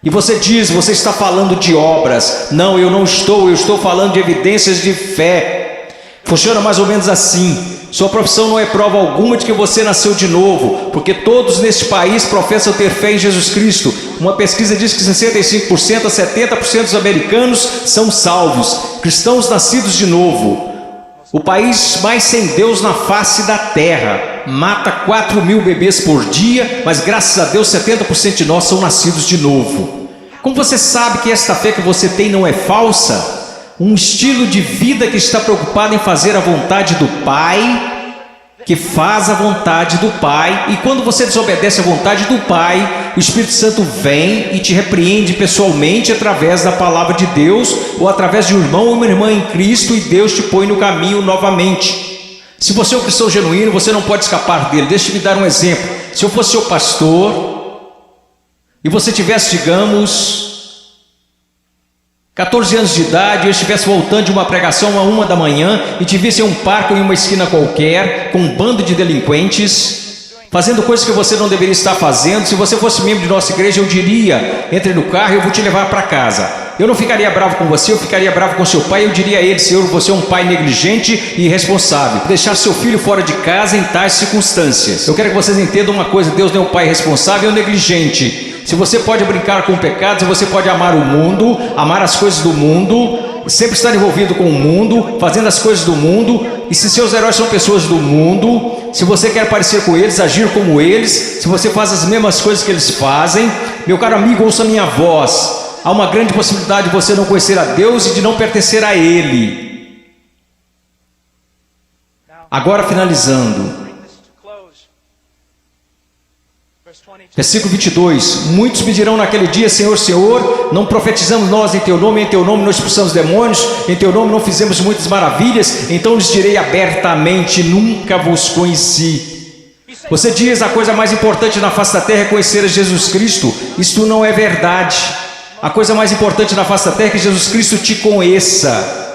E você diz, você está falando de obras. Não, eu não estou, eu estou falando de evidências de fé. Funciona mais ou menos assim. Sua profissão não é prova alguma de que você nasceu de novo, porque todos neste país professam ter fé em Jesus Cristo. Uma pesquisa diz que 65% a 70% dos americanos são salvos, cristãos nascidos de novo. O país mais sem Deus na face da terra mata 4.000 bebês por dia, mas graças a Deus 70% de nós são nascidos de novo. Como você sabe que esta fé que você tem não é falsa? Um estilo de vida que está preocupado em fazer a vontade do Pai, que faz a vontade do Pai. E quando você desobedece a vontade do Pai, o Espírito Santo vem e te repreende pessoalmente através da palavra de Deus, ou através de um irmão ou uma irmã em Cristo, e Deus te põe no caminho novamente. Se você é um cristão genuíno, você não pode escapar dele. Deixa-me dar um exemplo. Se eu fosse seu pastor e você tivesse, digamos, 14 anos de idade, eu estivesse voltando de uma pregação a 1 da manhã e te visse em um parque ou em uma esquina qualquer, com um bando de delinquentes, fazendo coisas que você não deveria estar fazendo. Se você fosse membro de nossa igreja, eu diria, entre no carro e eu vou te levar para casa. Eu não ficaria bravo com você, eu ficaria bravo com seu pai. Eu diria a ele, Senhor, você é um pai negligente e irresponsável, deixar seu filho fora de casa em tais circunstâncias. Eu quero que vocês entendam uma coisa: Deus não é um pai responsável ou negligente. Se você pode brincar com o pecado, se você pode amar o mundo, amar as coisas do mundo, sempre estar envolvido com o mundo, fazendo as coisas do mundo, e se seus heróis são pessoas do mundo, se você quer parecer com eles, agir como eles, se você faz as mesmas coisas que eles fazem, meu caro amigo, ouça minha voz. Há uma grande possibilidade de você não conhecer a Deus e de não pertencer a Ele. Agora, finalizando, Versículo 22. Muitos me dirão naquele dia: Senhor, Senhor, não profetizamos nós em teu nome não expulsamos demônios, em teu nome não fizemos muitas maravilhas? Então lhes direi abertamente: nunca vos conheci. Você diz: a coisa mais importante na face da terra é conhecer a Jesus Cristo. Isto não é verdade. A coisa mais importante na face da terra é que Jesus Cristo te conheça.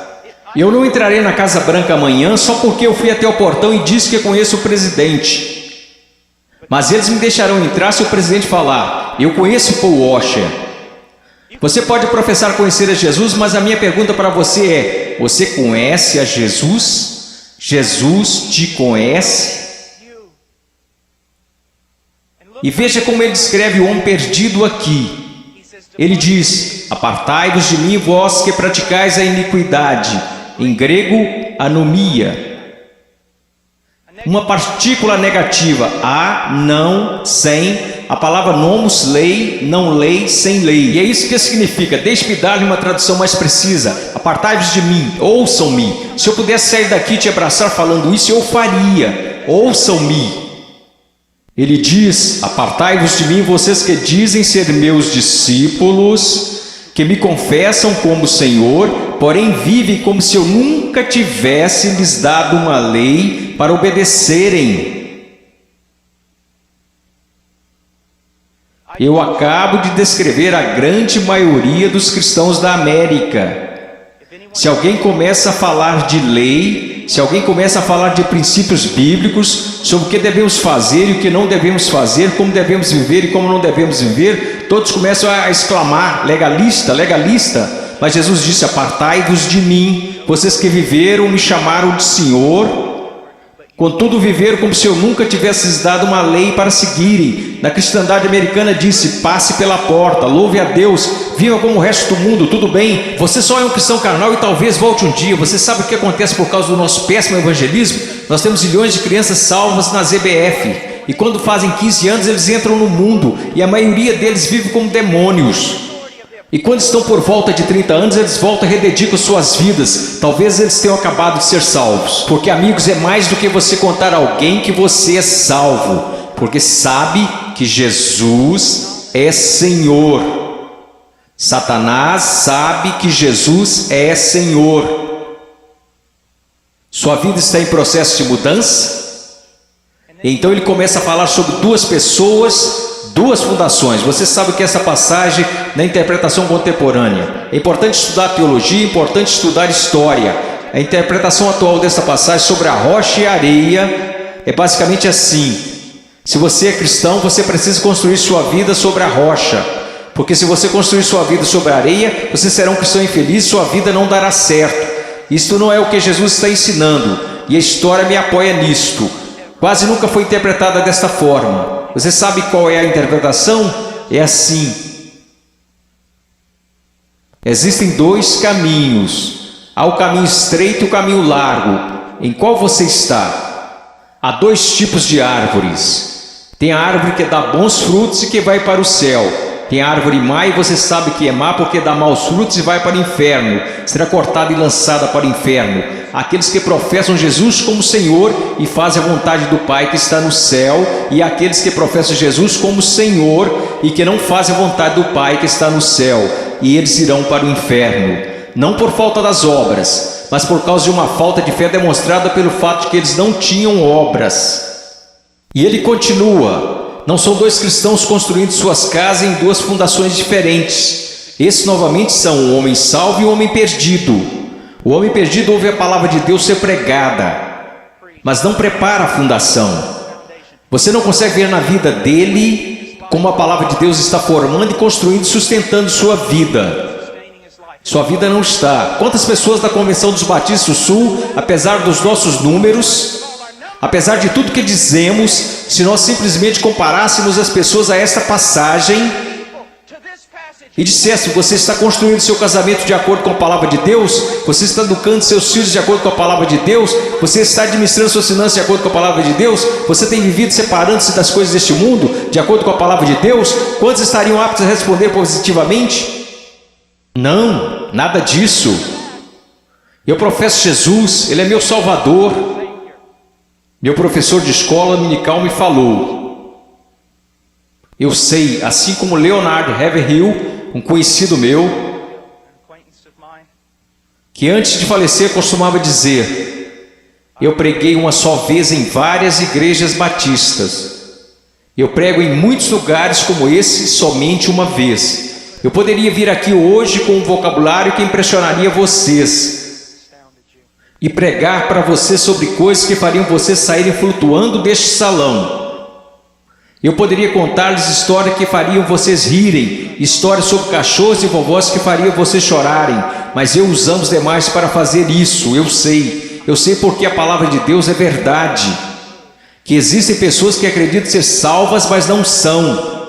Eu não entrarei na Casa Branca amanhã só porque eu fui até o portão e disse que conheço o presidente. Mas eles me deixarão entrar se o presidente falar: eu conheço Paul Washer. Você pode professar conhecer a Jesus, mas a minha pergunta para você é: você conhece a Jesus? Jesus te conhece? E veja como ele descreve o homem perdido aqui. Ele diz: apartai-vos de mim, vós que praticais a iniquidade. Em grego, anomia. Uma partícula negativa, a, não, sem. A palavra nomos, lei, não lei, sem lei. E é isso que significa. Deixe-me dar-lhe uma tradução mais precisa. Apartai-vos de mim, ouçam-me. Se eu pudesse sair daqui e te abraçar falando isso, eu faria. Ouçam-me. Ele diz: apartai-vos de mim, vocês que dizem ser meus discípulos, que me confessam como Senhor, porém vivem como se eu nunca tivesse lhes dado uma lei para obedecerem. Eu acabo de descrever a grande maioria dos cristãos da América. Se alguém começa a falar de lei, se alguém começa a falar de princípios bíblicos, sobre o que devemos fazer e o que não devemos fazer, como devemos viver e como não devemos viver, todos começam a exclamar: legalista, legalista. Mas Jesus disse: apartai-vos de mim, vocês que viveram, me chamaram de Senhor, contudo viveram como se eu nunca tivesse lhes dado uma lei para seguirem. Na cristandade americana disse: passe pela porta, louve a Deus, viva como o resto do mundo, tudo bem, você só é um cristão carnal e talvez volte um dia. Você sabe o que acontece por causa do nosso péssimo evangelismo? Nós temos milhões de crianças salvas nas EBF, e quando fazem 15 anos eles entram no mundo, e a maioria deles vive como demônios. E quando estão por volta de 30 anos, eles voltam e rededicam suas vidas. Talvez eles tenham acabado de ser salvos. Porque, amigos, é mais do que você contar a alguém que você é salvo. Porque sabe que Jesus é Senhor. Satanás sabe que Jesus é Senhor. Sua vida está em processo de mudança? Então ele começa a falar sobre duas pessoas, duas fundações. Você sabe que essa passagem na interpretação contemporânea é importante estudar teologia, é importante estudar história. A interpretação atual dessa passagem sobre a rocha e a areia é basicamente assim: se você é cristão, você precisa construir sua vida sobre a rocha, porque se você construir sua vida sobre a areia, você será um cristão infeliz, sua vida não dará certo. Isto não é o que Jesus está ensinando, e a história me apoia nisto. Quase nunca foi interpretada desta forma. Você sabe qual é a interpretação? É assim: existem dois caminhos. Há o caminho estreito e o caminho largo. Em qual você está? Há dois tipos de árvores. Tem a árvore que dá bons frutos e que vai para o céu. Tem a árvore má, e você sabe que é má porque dá maus frutos e vai para o inferno. Será cortada e lançada para o inferno. Aqueles que professam Jesus como Senhor e fazem a vontade do Pai que está no céu, e aqueles que professam Jesus como Senhor e que não fazem a vontade do Pai que está no céu, e eles irão para o inferno, não por falta das obras, mas por causa de uma falta de fé demonstrada pelo fato de que eles não tinham obras. E ele continua: não são dois cristãos construindo suas casas em duas fundações diferentes. Esses novamente são o homem salvo e o homem perdido. O homem perdido ouve a palavra de Deus ser pregada, mas não prepara a fundação. Você não consegue ver na vida dele como a palavra de Deus está formando e construindo e sustentando sua vida. Sua vida não está. Quantas pessoas da Convenção dos Batistas do Sul, apesar dos nossos números, apesar de tudo que dizemos, se nós simplesmente comparássemos as pessoas a esta passagem e dissesse: você está construindo seu casamento de acordo com a palavra de Deus, você está educando seus filhos de acordo com a palavra de Deus, você está administrando suas finanças de acordo com a palavra de Deus, você tem vivido separando-se das coisas deste mundo de acordo com a palavra de Deus, quantos estariam aptos a responder positivamente? Não, nada disso. Eu professo Jesus, Ele é meu Salvador. Meu professor de escola dominical me falou. Eu sei, assim como Leonard Ravenhill, um conhecido meu, que antes de falecer costumava dizer: eu preguei uma só vez em várias igrejas batistas. Eu prego em muitos lugares como esse somente uma vez. Eu poderia vir aqui hoje com um vocabulário que impressionaria vocês e pregar para vocês sobre coisas que fariam vocês saírem flutuando deste salão. Eu poderia contar-lhes histórias que fariam vocês rirem, histórias sobre cachorros e vovós que fariam vocês chorarem, mas eu usamos demais para fazer isso. Eu sei porque a palavra de Deus é verdade, que existem pessoas que acreditam ser salvas, mas não são.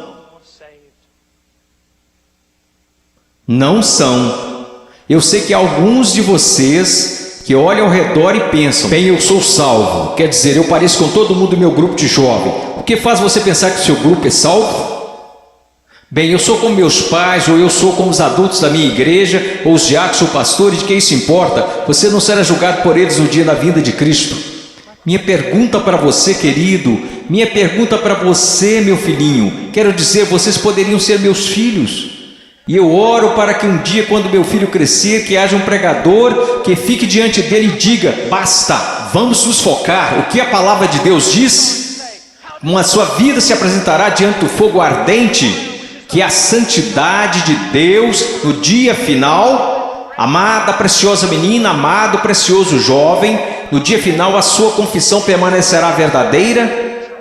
Não são. Eu sei que alguns de vocês que olham ao redor e pensam: bem, eu sou salvo, quer dizer, eu pareço com todo mundo do meu grupo de jovem. O que faz você pensar que o seu grupo é salvo? Bem, eu sou como meus pais, ou eu sou como os adultos da minha igreja, ou os diáconos ou pastores, de que isso importa? Você não será julgado por eles no dia da vinda de Cristo. Minha pergunta para você, querido, minha pergunta para você, meu filhinho, quero dizer, vocês poderiam ser meus filhos. E eu oro para que um dia, quando meu filho crescer, que haja um pregador que fique diante dele e diga: basta, vamos nos focar. O que a palavra de Deus diz? A sua vida se apresentará diante do fogo ardente, que é a santidade de Deus no dia final. Amada, preciosa menina, amado, precioso jovem, no dia final a sua confissão permanecerá verdadeira.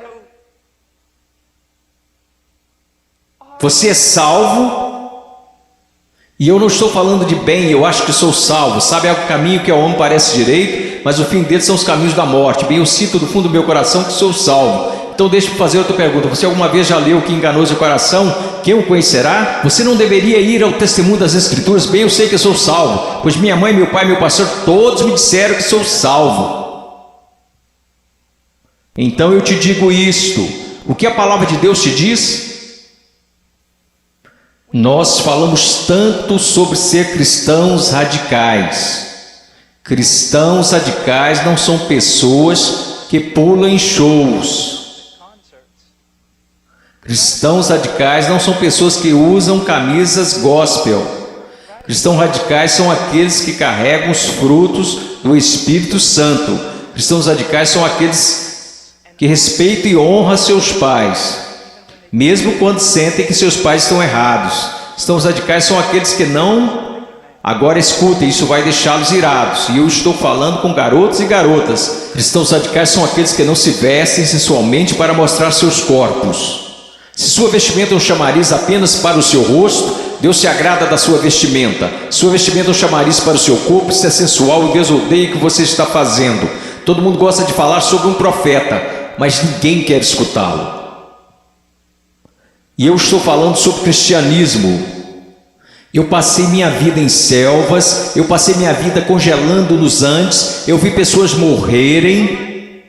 Você é salvo. E eu não estou falando de bem, eu acho que sou salvo. Sabe, há um caminho que ao homem parece direito, mas o fim deles são os caminhos da morte. Bem, eu sinto do fundo do meu coração que sou salvo. Então deixa eu fazer outra pergunta: você alguma vez já leu: que enganoso o coração, quem o conhecerá? Você não deveria ir ao testemunho das Escrituras? Bem, eu sei que eu sou salvo, pois minha mãe, meu pai, meu pastor, todos me disseram que sou salvo. Então eu te digo isto: o que a palavra de Deus te diz? Nós falamos tanto sobre ser cristãos radicais. Cristãos radicais não são pessoas que pulam em shows. Cristãos radicais não são pessoas que usam camisas gospel. Cristãos radicais são aqueles que carregam os frutos do Espírito Santo. Cristãos radicais são aqueles que respeitam e honram seus pais, mesmo quando sentem que seus pais estão errados. Cristãos radicais são aqueles que não... Agora escutem, isso vai deixá-los irados. E eu estou falando com garotos e garotas. Cristãos radicais são aqueles que não se vestem sensualmente para mostrar seus corpos. Se sua vestimenta é um chamariz apenas para o seu rosto, Deus se agrada da sua vestimenta. Sua vestimenta é um chamariz para o seu corpo, isso é sensual, e Deus odeia o que você está fazendo. Todo mundo gosta de falar sobre um profeta, mas ninguém quer escutá-lo. E eu estou falando sobre cristianismo. Eu passei minha vida em selvas, eu passei minha vida congelando nos Andes, eu vi pessoas morrerem.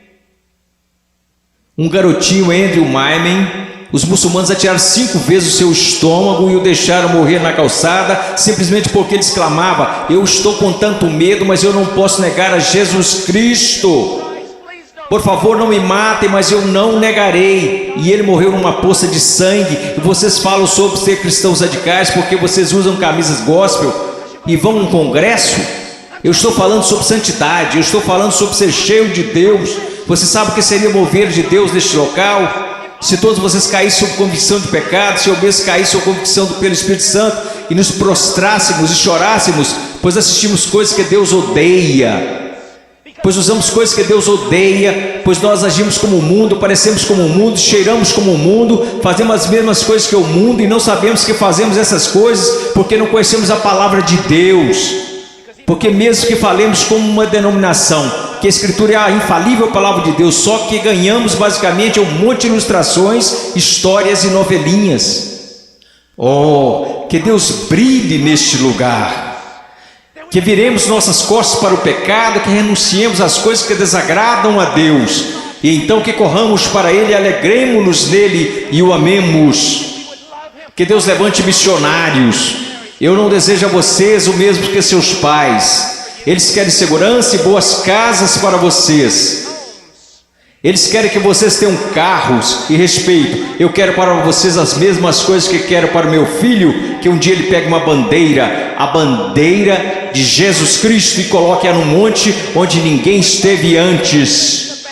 Um garotinho, Andrew Maimen, os muçulmanos atiraram 5 vezes o seu estômago e o deixaram morrer na calçada, simplesmente porque ele exclamava: eu estou com tanto medo, mas eu não posso negar a Jesus Cristo. Por favor, não me matem, mas eu não negarei. E ele morreu numa poça de sangue. E vocês falam sobre ser cristãos radicais porque vocês usam camisas gospel e vão a um congresso? Eu estou falando sobre santidade, eu estou falando sobre ser cheio de Deus. Você sabe o que seria mover de Deus neste local? Se todos vocês caíssem sob convicção de pecado, se eu mesmo caísse sob convicção pelo Espírito Santo e nos prostrássemos e chorássemos, pois assistimos coisas que Deus odeia. Pois usamos coisas que Deus odeia, pois nós agimos como o mundo, parecemos como o mundo, cheiramos como o mundo, fazemos as mesmas coisas que o mundo e não sabemos que fazemos essas coisas porque não conhecemos a palavra de Deus. Porque mesmo que falemos como uma denominação, que a Escritura é a infalível palavra de Deus, só que ganhamos basicamente um monte de ilustrações, histórias e novelinhas. Oh, que Deus brilhe neste lugar. Que viremos nossas costas para o pecado, que renunciemos às coisas que desagradam a Deus, e então que corramos para Ele, alegremos-nos nele e o amemos. Que Deus levante missionários. Eu não desejo a vocês o mesmo que seus pais. Eles querem segurança e boas casas para vocês. Eles querem que vocês tenham carros e respeito. Eu quero para vocês as mesmas coisas que quero para o meu filho, que um dia ele pegue uma bandeira, a bandeira de Jesus Cristo, e coloque-a num monte onde ninguém esteve antes.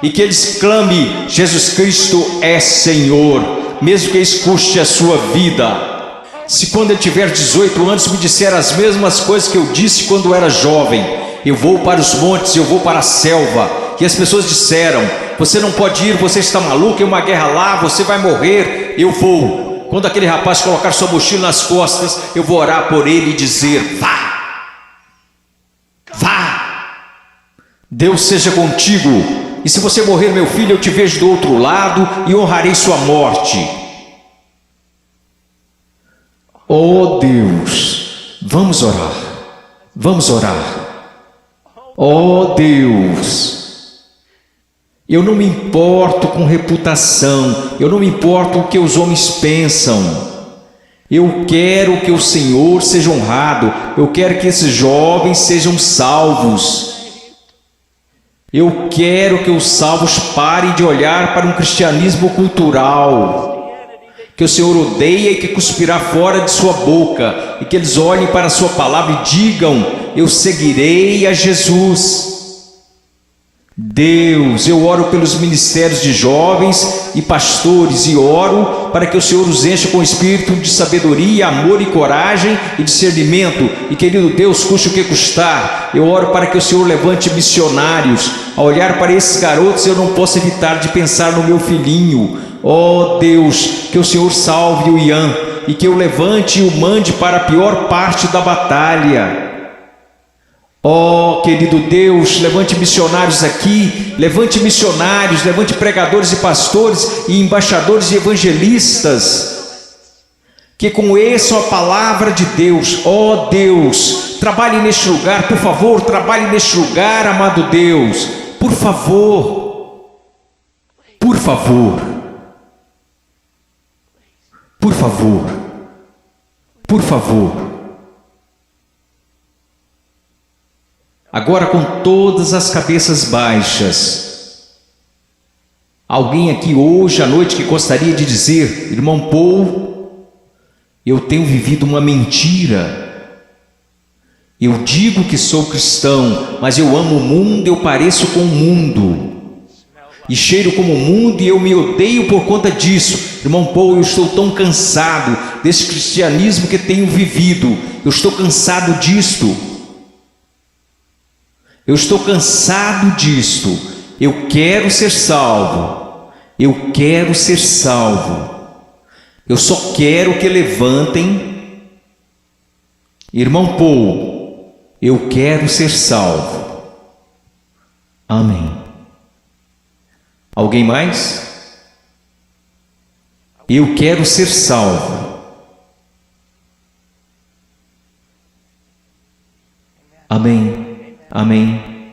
E que eles clame: Jesus Cristo é Senhor, mesmo que isso custe a sua vida. Se quando ele tiver 18 anos me disser as mesmas coisas que eu disse quando era jovem, eu vou para os montes, eu vou para a selva, e as pessoas disseram: você não pode ir, você está maluco, é uma guerra lá, você vai morrer. Eu vou. Quando aquele rapaz colocar sua mochila nas costas, eu vou orar por ele e dizer: vá, vá, Deus seja contigo. E se você morrer, meu filho, eu te vejo do outro lado e honrarei sua morte. Oh Deus, vamos orar, vamos orar. Oh Deus, eu não me importo com reputação, eu não me importo com o que os homens pensam. Eu quero que o Senhor seja honrado, eu quero que esses jovens sejam salvos. Eu quero que os salvos parem de olhar para um cristianismo cultural, que o Senhor odeia e que cuspirá fora de sua boca, e que eles olhem para a sua palavra e digam: eu seguirei a Jesus. Deus, eu oro pelos ministérios de jovens e pastores, e oro para que o Senhor os encha com espírito de sabedoria, amor e coragem e discernimento, e querido Deus, custe o que custar, eu oro para que o Senhor levante missionários. Ao olhar para esses garotos, eu não posso evitar de pensar no meu filhinho. Oh Deus, que o Senhor salve o Ian, e que eu levante e o mande para a pior parte da batalha. Oh, querido Deus, levante missionários aqui, levante missionários, levante pregadores e pastores e embaixadores e evangelistas, que conheçam a palavra de Deus. Oh Deus, trabalhe neste lugar, por favor, trabalhe neste lugar, amado Deus, por favor, por favor, por favor, por favor. Agora, com todas as cabeças baixas, alguém aqui hoje à noite que gostaria de dizer: irmão Paul, eu tenho vivido uma mentira. Eu digo que sou cristão, mas eu amo o mundo, eu pareço com o mundo, e cheiro como o mundo, e eu me odeio por conta disso. Irmão Paul, eu estou tão cansado desse cristianismo que tenho vivido, eu estou cansado disto. Eu estou cansado disto. Eu quero ser salvo. Eu quero ser salvo. Eu só quero que levantem. Irmão Paul, eu quero ser salvo. Amém. Alguém mais? Eu quero ser salvo. Amém. Amém.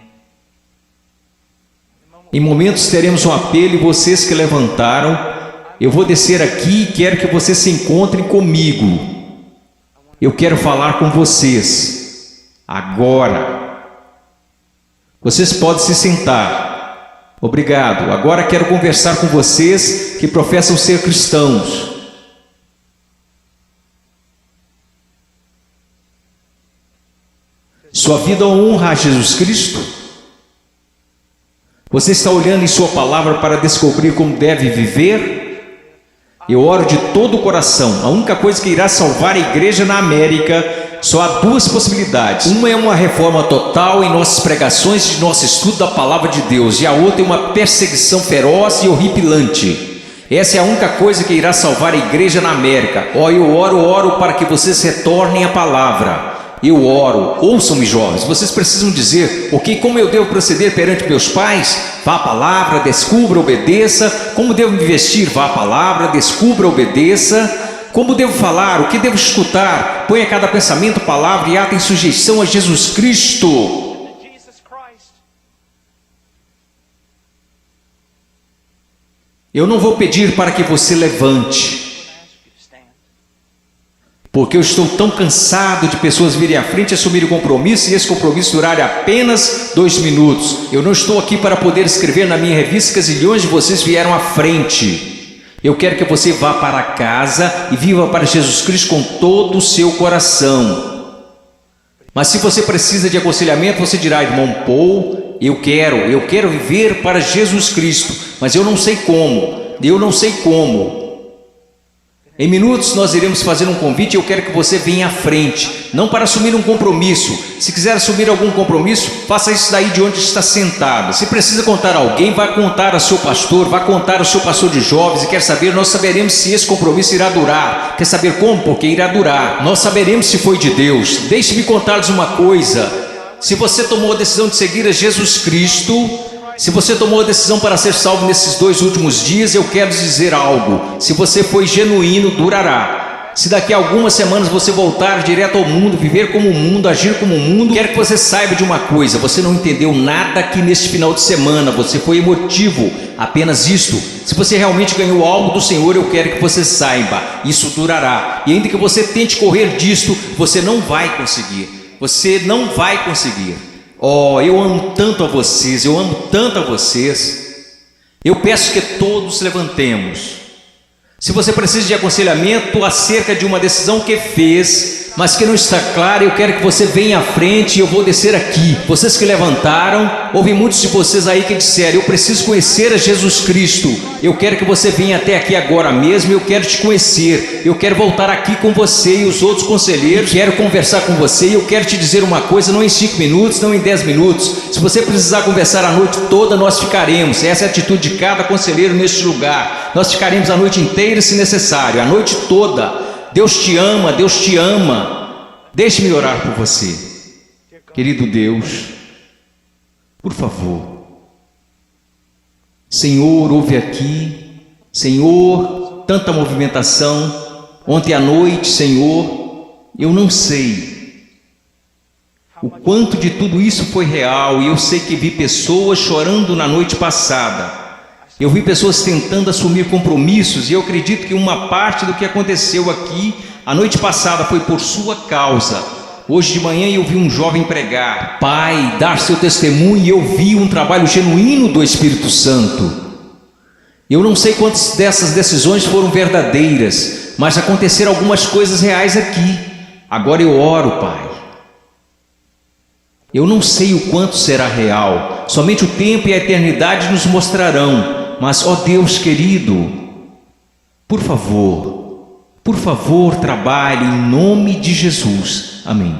Em momentos teremos um apelo, e vocês que levantaram, eu vou descer aqui e quero que vocês se encontrem comigo. Eu quero falar com vocês agora. Vocês podem se sentar. Obrigado. Agora quero conversar com vocês que professam ser cristãos. Sua vida honra a Jesus Cristo? Você está olhando em sua palavra para descobrir como deve viver? Eu oro de todo o coração. A única coisa que irá salvar a igreja na América, só há duas possibilidades. Uma é uma reforma total em nossas pregações, de nosso estudo da palavra de Deus, e a outra é uma perseguição feroz e horripilante. Essa é a única coisa que irá salvar a igreja na América. Eu oro para que vocês retornem à palavra. Eu oro. Ouçam-me, jovens, vocês precisam dizer: ok, como eu devo proceder perante meus pais? Vá à palavra, descubra, obedeça. Como devo me vestir? Vá à palavra, descubra, obedeça. Como devo falar? O que devo escutar? Ponha cada pensamento, palavra e ato em sujeição a Jesus Cristo. Eu não vou pedir para que você levante, porque eu estou tão cansado de pessoas virem à frente e assumirem compromisso, e esse compromisso durar apenas 2 minutos. Eu não estou aqui para poder escrever na minha revista que zilhões de vocês vieram à frente. Eu quero que você vá para casa e viva para Jesus Cristo com todo o seu coração. Mas se você precisa de aconselhamento, você dirá: irmão Paul, eu quero viver para Jesus Cristo, mas eu não sei como. Em minutos nós iremos fazer um convite e eu quero que você venha à frente, não para assumir um compromisso. Se quiser assumir algum compromisso, faça isso daí de onde está sentado. Se precisa contar a alguém, vá contar ao seu pastor, vá contar ao seu pastor de jovens, e quer saber, nós saberemos se esse compromisso irá durar. Quer saber como? Porque irá durar. Nós saberemos se foi de Deus. Deixe-me contar-lhes uma coisa: se você tomou a decisão de seguir a Jesus Cristo, se você tomou a decisão para ser salvo nesses 2 últimos dias, eu quero dizer algo: se você foi genuíno, durará. Se daqui a algumas semanas você voltar direto ao mundo, viver como o mundo, agir como o mundo, quero que você saiba de uma coisa: você não entendeu nada aqui neste final de semana, você foi emotivo, apenas isto. Se você realmente ganhou algo do Senhor, eu quero que você saiba, isso durará. E ainda que você tente correr disto, você não vai conseguir. Você não vai conseguir. Oh, eu amo tanto a vocês, Eu peço que todos levantemos. Se você precisa de aconselhamento acerca de uma decisão que fez, mas que não está clara, eu quero que você venha à frente e eu vou descer aqui. Vocês que levantaram, houve muitos de vocês aí que disseram: eu preciso conhecer a Jesus Cristo. Eu quero que você venha até aqui agora mesmo, eu quero te conhecer. Eu quero voltar aqui com você e os outros conselheiros, quero conversar com você e eu quero te dizer uma coisa, não em 5 minutos, não em 10 minutos. Se você precisar conversar a noite toda, nós ficaremos. Essa é a atitude de cada conselheiro neste lugar. Nós ficaremos a noite inteira se necessário, a noite toda. Deus te ama, Deus te ama. Deixe-me orar por você. Querido Deus, por favor, Senhor, ouve aqui. Senhor, tanta movimentação. Ontem à noite, Senhor, eu não sei o quanto de tudo isso foi real, e eu sei que vi pessoas chorando na noite passada. Eu vi pessoas tentando assumir compromissos, e eu acredito que uma parte do que aconteceu aqui a noite passada foi por sua causa. Hoje de manhã eu vi um jovem pregar, Pai, dar seu testemunho, e eu vi um trabalho genuíno do Espírito Santo. Eu não sei quantas dessas decisões foram verdadeiras, mas aconteceram algumas coisas reais aqui. Agora eu oro, Pai. Eu não sei o quanto será real, somente o tempo e a eternidade nos mostrarão. Mas, ó Deus querido, por favor, trabalhe em nome de Jesus. Amém.